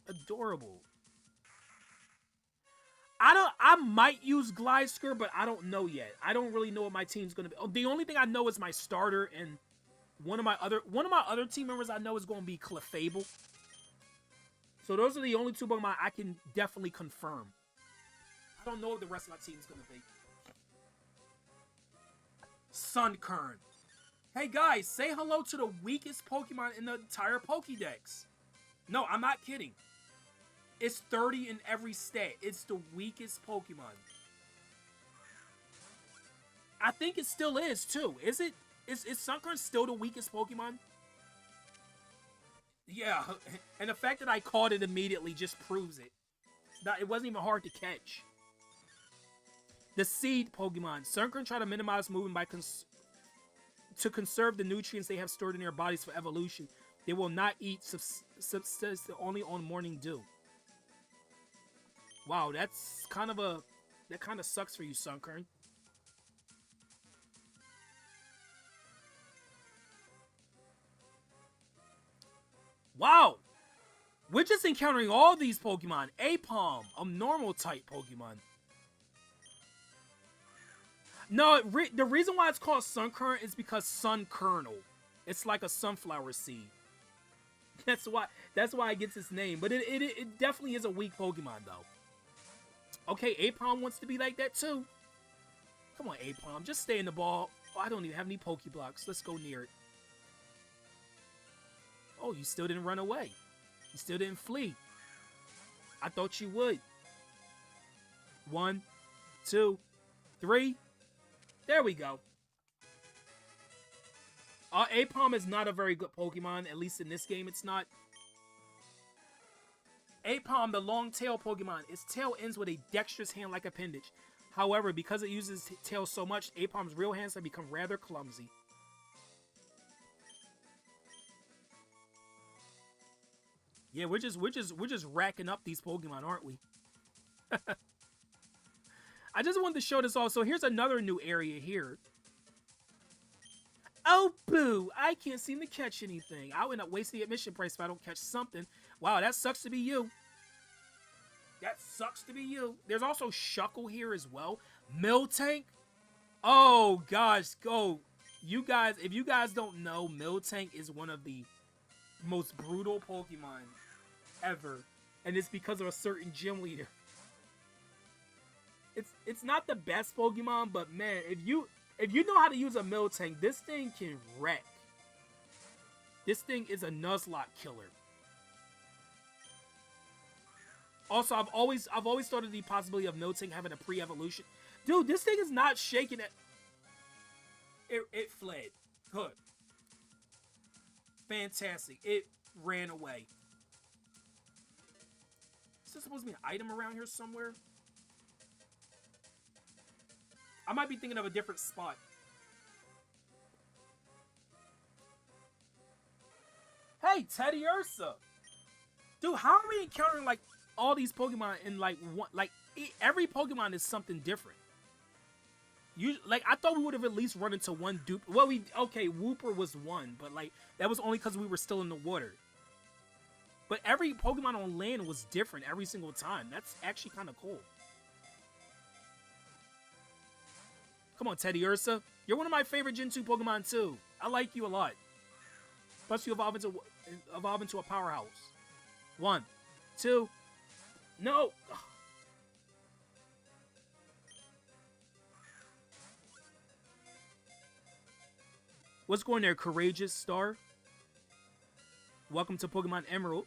adorable. I might use Gliscor, but I don't know yet. I don't really know what my team's gonna be. The only thing I know is my starter, and one of my other team members I know is gonna be Clefable. So those are the only 2 Pokemon I can definitely confirm. I don't know what the rest of my team's gonna be. Sunkern. Hey guys, say hello to the weakest Pokemon in the entire Pokédex. No, I'm not kidding. It's 30 in every stat. It's the weakest Pokemon. I think it still is, too. Is it? Is Sunkern still the weakest Pokemon? Yeah, and the fact that I caught it immediately just proves it. It wasn't even hard to catch. The Seed Pokemon. Sunkern try to minimize movement by to conserve the nutrients they have stored in their bodies for evolution. They will not eat subsist only on morning dew. Wow, that's kind of that kind of sucks for you, Sunkern. Wow! We're just encountering all these Pokemon. Apom, a normal type Pokemon. No, the reason why it's called Sunkern is because sun kernel. It's like a sunflower seed. That's why it gets its name. But it definitely is a weak Pokemon, though. Okay, Apom wants to be like that, too. Come on, Apom. Just stay in the ball. Oh, I don't even have any Pokeblocks. Let's go near it. Oh, you still didn't run away. You still didn't flee. I thought you would. 1, 2, 3. There we go. Apom is not a very good Pokemon. At least in this game, it's not. Apom, the long tail Pokemon, its tail ends with a dexterous hand-like appendage. However, because it uses its tail so much, Apom's real hands have become rather clumsy. Yeah, we're just racking up these Pokemon, aren't we? I just wanted to show this off. So here's another new area here. Oh, boo! I can't seem to catch anything. I'll end up wasting the admission price if I don't catch something. Wow, that sucks to be you. That sucks to be you. There's also Shuckle here as well. Miltank. Oh, gosh. Go. You guys, if you guys don't know, Miltank is one of the most brutal Pokemon ever. And it's because of a certain gym leader. It's not the best Pokemon, but man, if you know how to use a Miltank, this thing can wreck. This thing is a Nuzlocke killer. Also, I've always thought of the possibility of Miltank having a pre-evolution. Dude, this thing is not shaking it. It fled. Good. Fantastic. It ran away. Is there supposed to be an item around here somewhere? I might be thinking of a different spot. Hey, Teddy Ursa. Dude, how are we encountering like all these Pokemon in like one? Like every Pokemon is something different. Like I thought we would have at least run into one dupe. Well, okay, Wooper was one, but like that was only because we were still in the water. But every Pokemon on land was different every single time. That's actually kind of cool. Come on, Teddy Ursa. You're one of my favorite Gen 2 Pokemon, too. I like you a lot. Plus, you evolve into a powerhouse. 1, 2. No! What's going there, Courageous Star? Welcome to Pokemon Emerald.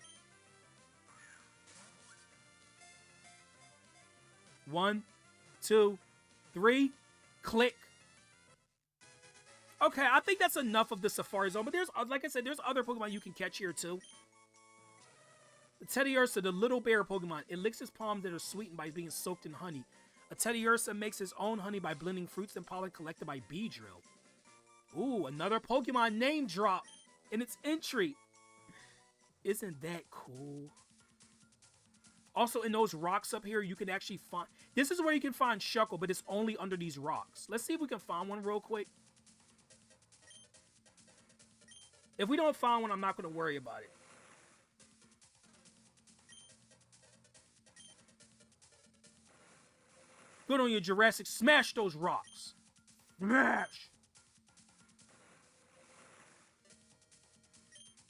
1, 2, 3. Click. Okay, I think that's enough of the Safari Zone. But there's, like I said, there's other Pokemon you can catch here too. The Teddy Ursa, the little bear Pokemon. It licks its palms that are sweetened by being soaked in honey. A Teddy Ursa makes his own honey by blending fruits and pollen collected by Beedrill. Ooh, another Pokemon name drop in its entry. Isn't that cool? Also, in those rocks up here, you can actually find... This is where you can find Shuckle, but it's only under these rocks. Let's see if we can find one real quick. If we don't find one, I'm not going to worry about it. Good on you, Jurassic. Smash those rocks. Smash!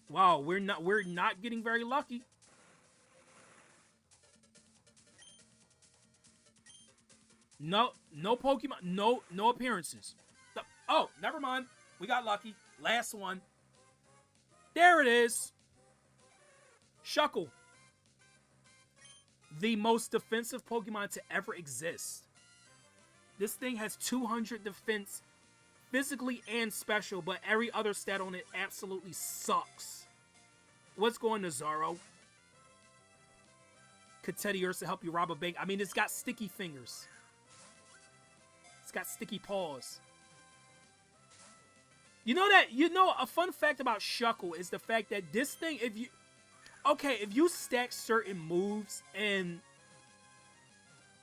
Wow, we're not getting very lucky. No Pokemon, no appearances. Oh, never mind. We got lucky. Last one. There it is. Shuckle. The most defensive Pokemon to ever exist. This thing has 200 defense, physically and special, but every other stat on it absolutely sucks. What's going on, Zaro? Could Teddy Ursa help you rob a bank? I mean, it's got sticky fingers. It's got sticky paws. You know, a fun fact about Shuckle is the fact that this thing, if you stack certain moves and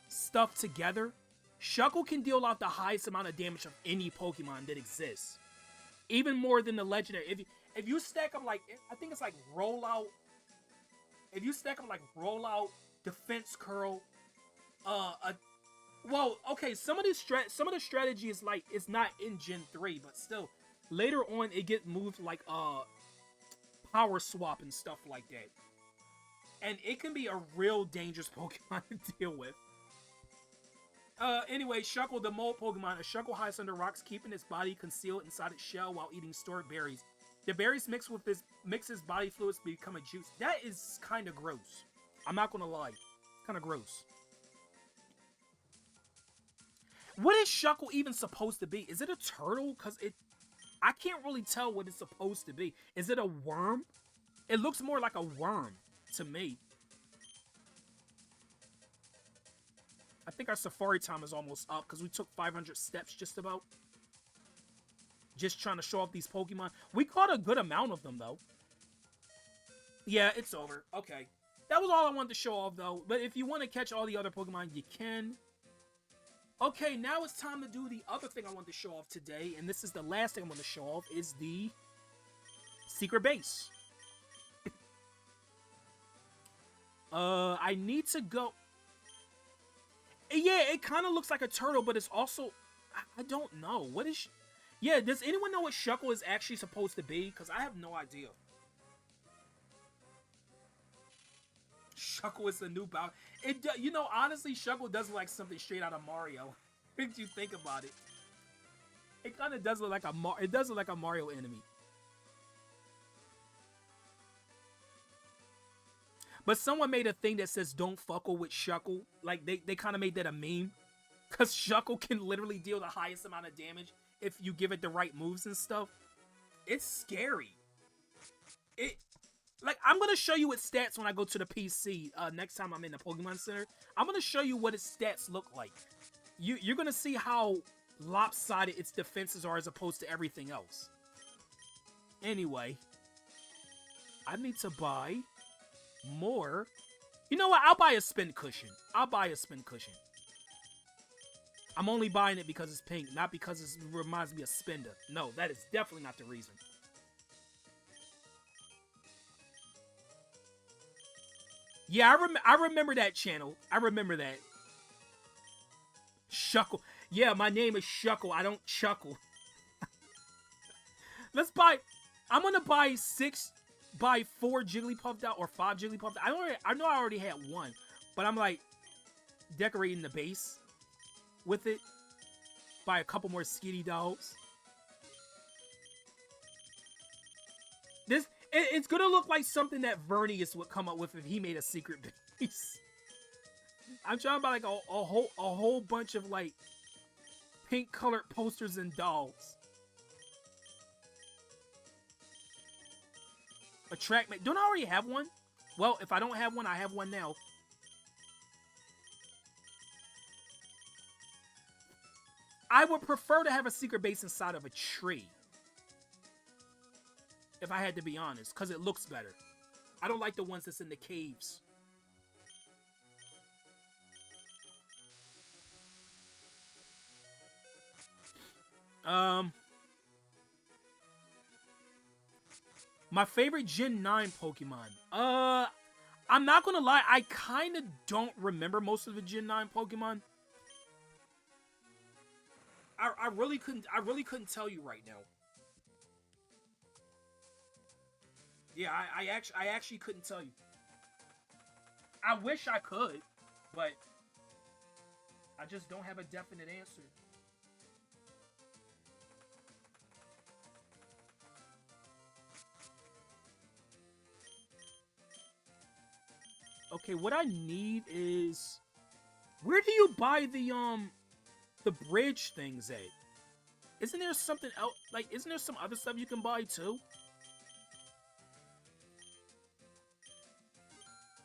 stuff together, Shuckle can deal out the highest amount of damage of any Pokemon that exists. Even more than the legendary. If you stack them like, I think it's like Rollout. If you stack them like Rollout, Defense Curl, well, okay, some of the strategy is like, it's not in Gen 3, but still, later on it get moved like Power Swap and stuff like that. And it can be a real dangerous Pokemon to deal with. Anyway, Shuckle, the mole Pokemon. A Shuckle hides under rocks, keeping its body concealed inside its shell while eating stored berries. The berries mixes body fluids to become a juice. That is kind of gross. I'm not gonna lie, kind of gross. What is Shuckle even supposed to be? Is it a turtle? Cause I can't really tell what it's supposed to be. Is it a worm? It looks more like a worm to me. I think our safari time is almost up because we took 500 steps just about. Just trying to show off these Pokemon. We caught a good amount of them, though. Yeah, it's over. Okay. That was all I wanted to show off, though. But if you want to catch all the other Pokemon, you can. Okay, now it's time to do the other thing I want to show off today. And this is the last thing I want to show off, is the secret base. I need to go... Yeah, it kind of looks like a turtle, but it's also... I don't know. What is... Yeah, does anyone know what Shuckle is actually supposed to be? Because I have no idea. Shuckle is the new Bowser. You know, honestly, Shuckle does look like something straight out of Mario. If you think about it. It kind of does look like a Mario enemy. But someone made a thing that says, don't fuckle with Shuckle. Like, they kind of made that a meme. Because Shuckle can literally deal the highest amount of damage if you give it the right moves and stuff. It's scary. Like, I'm going to show you its stats when I go to the PC next time I'm in the Pokemon Center. I'm going to show you what its stats look like. You're going to see how lopsided its defenses are as opposed to everything else. Anyway, I need to buy more. You know what? I'll buy a spin cushion. I'm only buying it because it's pink, not because it reminds me of Spinda. No, that is definitely not the reason. Yeah, I remember that channel. I remember that. Shuckle. Yeah, my name is Shuckle. I don't chuckle. Let's buy... I'm gonna buy 4 Jigglypuff out or 5 Jigglypuff. I know I already had one, but I'm like decorating the base with it. Buy a couple more Skitty dogs. It's gonna look like something that Vernius would come up with if he made a secret base. I'm trying to buy like a whole bunch of like pink colored posters and dolls. A Trackmate. Don't I already have one? Well, if I don't have one, I have one now. I would prefer to have a secret base inside of a tree. If I had to be honest, because it looks better. I don't like the ones that's in the caves. My favorite Gen 9 Pokemon. I'm not gonna lie, I kind of don't remember most of the Gen 9 Pokemon. I really couldn't tell you right now. Yeah, I actually couldn't tell you. I wish I could, but I just don't have a definite answer. Okay, what I need is... Where do you buy the bridge things at? Isn't there something else? Like, isn't there some other stuff you can buy too?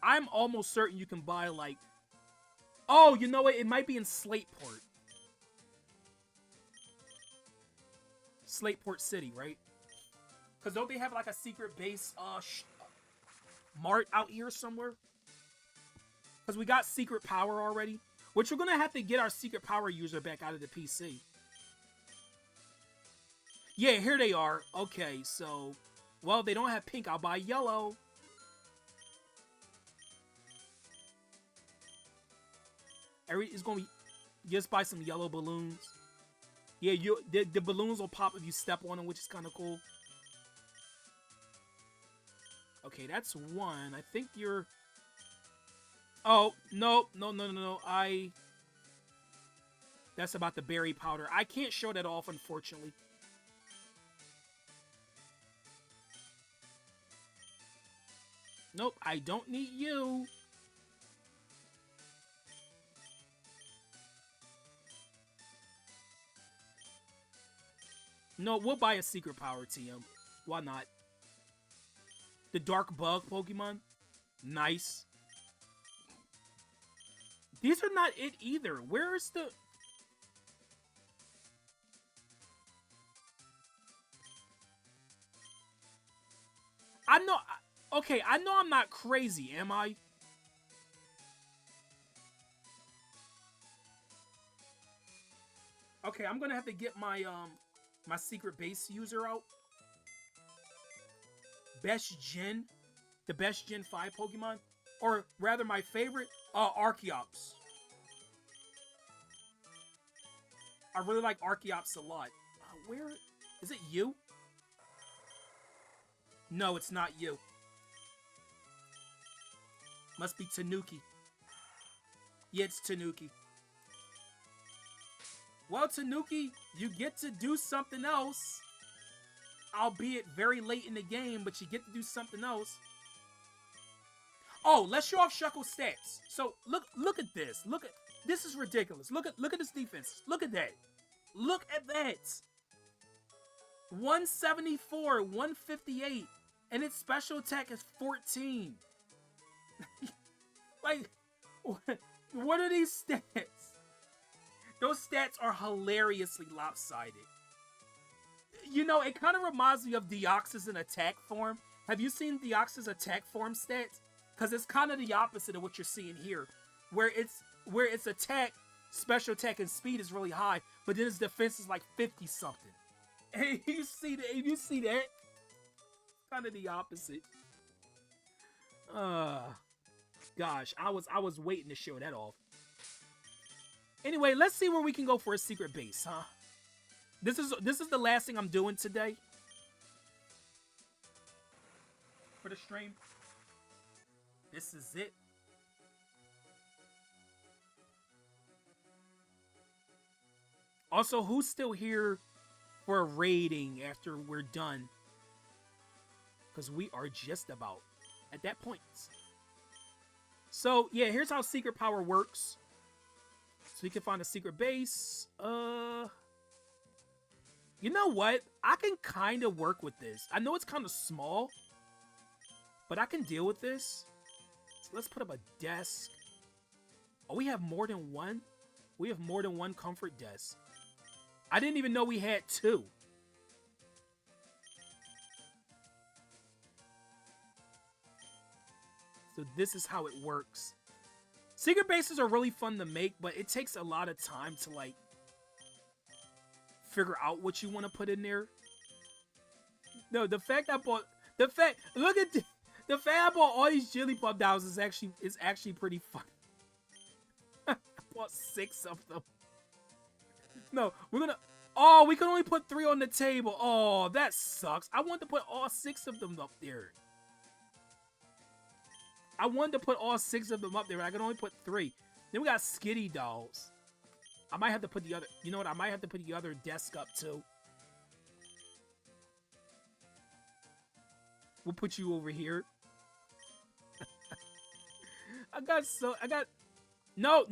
I'm almost certain you can buy like... Oh, you know what? It might be in Slateport. Slateport City, right? Because don't they have like a secret base mart out here somewhere? Because we got secret power already. Which we're going to have to get our secret power user back out of the PC. Yeah, here they are. Okay, so... Well, they don't have pink. I'll buy yellow. It's going to be... Just buy some yellow balloons. Yeah, the balloons will pop if you step on them, which is kind of cool. Okay, that's one. I think you're... Oh, no. That's about the berry powder. I can't show that off, unfortunately. Nope, I don't need you. No, we'll buy a secret power TM. Why not? The Dark Bug Pokemon. Nice. These are not it either. Where is the... I know... Okay, I know I'm not crazy, am I? Okay, I'm gonna have to get my my secret base user out. Best Gen, the best Gen 5 Pokemon, or rather my favorite, Archeops. I really like Archeops a lot. Where is it? You? No, it's not you. Must be Tanuki. Yeah, it's Tanuki. Well, Tanuki, you get to do something else. Albeit very late in the game, but you get to do something else. Oh, let's show off Shuckle's stats. So look at this. This is ridiculous. Look at this defense. Look at that. Look at that. 174, 158, and its special attack is 14. Like, what are these stats? Those stats are hilariously lopsided. You know, it kind of reminds me of Deoxys in attack form. Have you seen Deoxys attack form stats? Because it's kind of the opposite of what you're seeing here, where its attack, special attack, and speed is really high, but then its defense is like 50 something. And you see that? Kind of the opposite. Gosh, I was waiting to show that off. Anyway, let's see where we can go for a secret base, huh? This is the last thing I'm doing today for the stream. This is it. Also, who's still here for a raiding after we're done? Because we are just about at that point. So, yeah, here's how secret power works. So we can find a secret base. You know what? I can kind of work with this. I know it's kind of small, but I can deal with this. So let's put up a desk. Oh, we have more than one? We have more than one comfort desk. I didn't even know we had two. So this is how it works. Secret bases are really fun to make, but it takes a lot of time to, like, figure out what you want to put in there. No, the fact I bought... The fact... Look at... The fact I bought all these Jigglypuff dolls is actually pretty fun. I bought 6 of them. No, we're gonna... Oh, we can only put 3 on the table. Oh, that sucks. I wanted to put all 6 of them up there. I wanted to put all 6 of them up there, but I can only put 3. Then we got Skitty dolls. I might have to put the other... You know what? I might have to put the other desk up, too. We'll put you over here. No.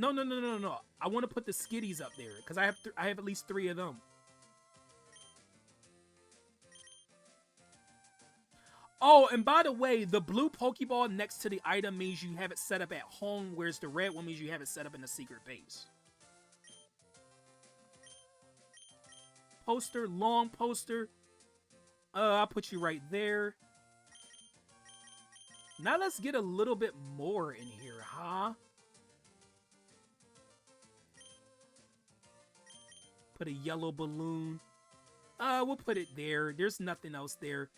I want to put the Skitties up there, because I have at least 3 of them. Oh, and by the way, the blue Pokeball next to the item means you have it set up at home, whereas the red one means you have it set up in a secret base. Poster, long poster. I'll put you right there. Now let's get a little bit more in here, huh? Put a yellow balloon. We'll put it there. There's nothing else there.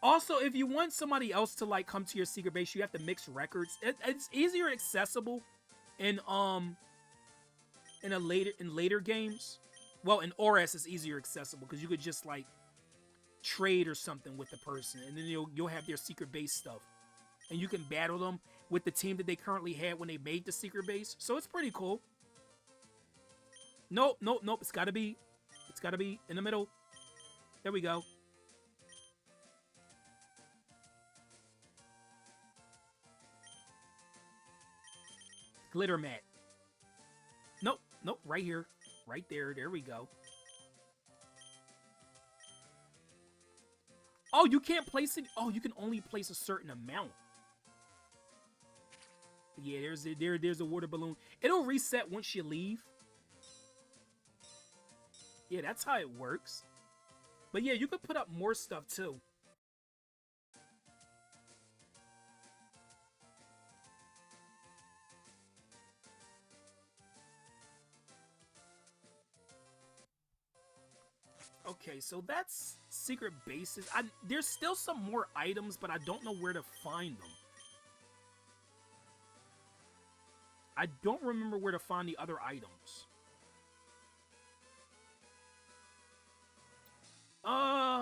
Also, if you want somebody else to, like, come to your secret base, you have to mix records. It's easier accessible in later games. Well, in ORAS, it's easier accessible because you could just, like, trade or something with the person, and then you'll have their secret base stuff, and you can battle them with the team that they currently had when they made the secret base. So it's pretty cool. Nope. It's gotta be in the middle. There we go. Glitter mat. Nope, nope, right here. Right there. There we go. Oh, you can't place it? Oh, you can only place a certain amount. Yeah, there's a water balloon. It'll reset once you leave. Yeah, that's how it works. But yeah, you could put up more stuff too. Okay, so that's secret bases. There's still some more items, but I don't know where to find them. I don't remember where to find the other items.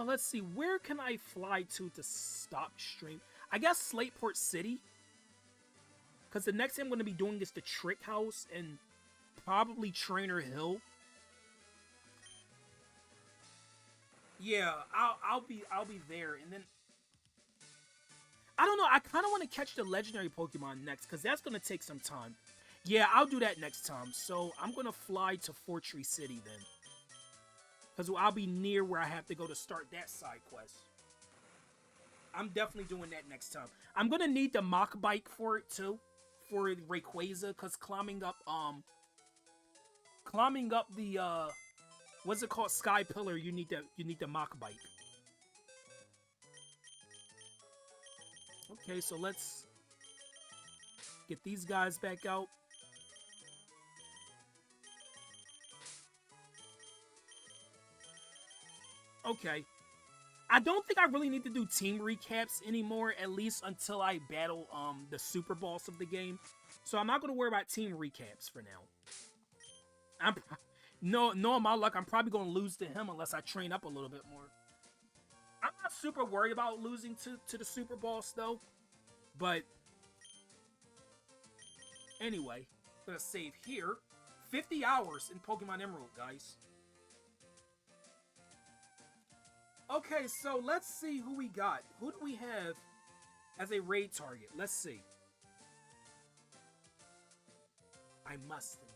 Let's see. Where can I fly to stop stream? I guess Slateport City. Because the next thing I'm going to be doing is the Trick House and probably Trainer Hill. Yeah, I'll be there, and then I don't know. I kind of want to catch the legendary Pokemon next because that's going to take some time. Yeah, I'll do that next time. So I'm going to fly to Fortree City then. Because I'll be near where I have to go to start that side quest. I'm definitely doing that next time. I'm going to need the Mach Bike for it too. For Rayquaza. Because climbing up the, what's it called? Sky Pillar, you need the Mach Bike. Okay, so let's get these guys back out. Okay. I don't think I really need to do team recaps anymore, at least until I battle the super boss of the game. So I'm not going to worry about team recaps for now. No, my luck, I'm probably going to lose to him unless I train up a little bit more. I'm not super worried about losing to the super boss, though. But anyway, I'm going to save here. 50 hours in Pokemon Emerald, guys. Okay, so let's see who we got. Who do we have as a raid target? Let's see. I must know.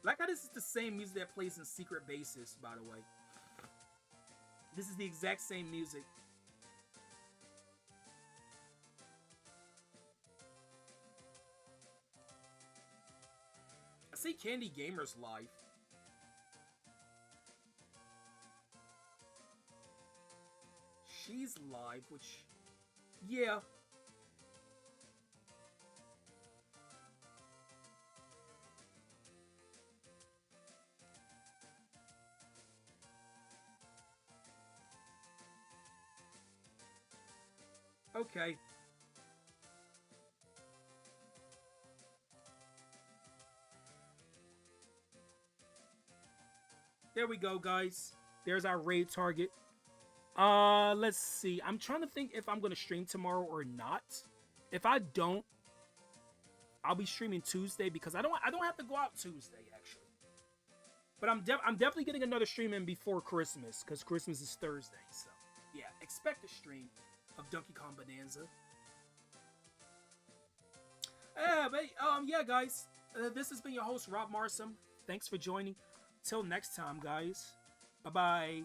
Like how this is the same music that plays in Secret Bases, by the way. This is the exact same music. I see Candy Gamer's live. She's live, which... yeah. Okay. There we go, guys. There's our raid target. Let's see. I'm trying to think if I'm going to stream tomorrow or not. If I don't, I'll be streaming Tuesday because I don't have to go out Tuesday, actually. But I'm definitely getting another stream in before Christmas because Christmas is Thursday. So, yeah, expect a stream of Donkey Kong Bonanza. Yeah, guys. This has been your host, Rob Marsum. Thanks for joining. Till next time, guys. Bye-bye.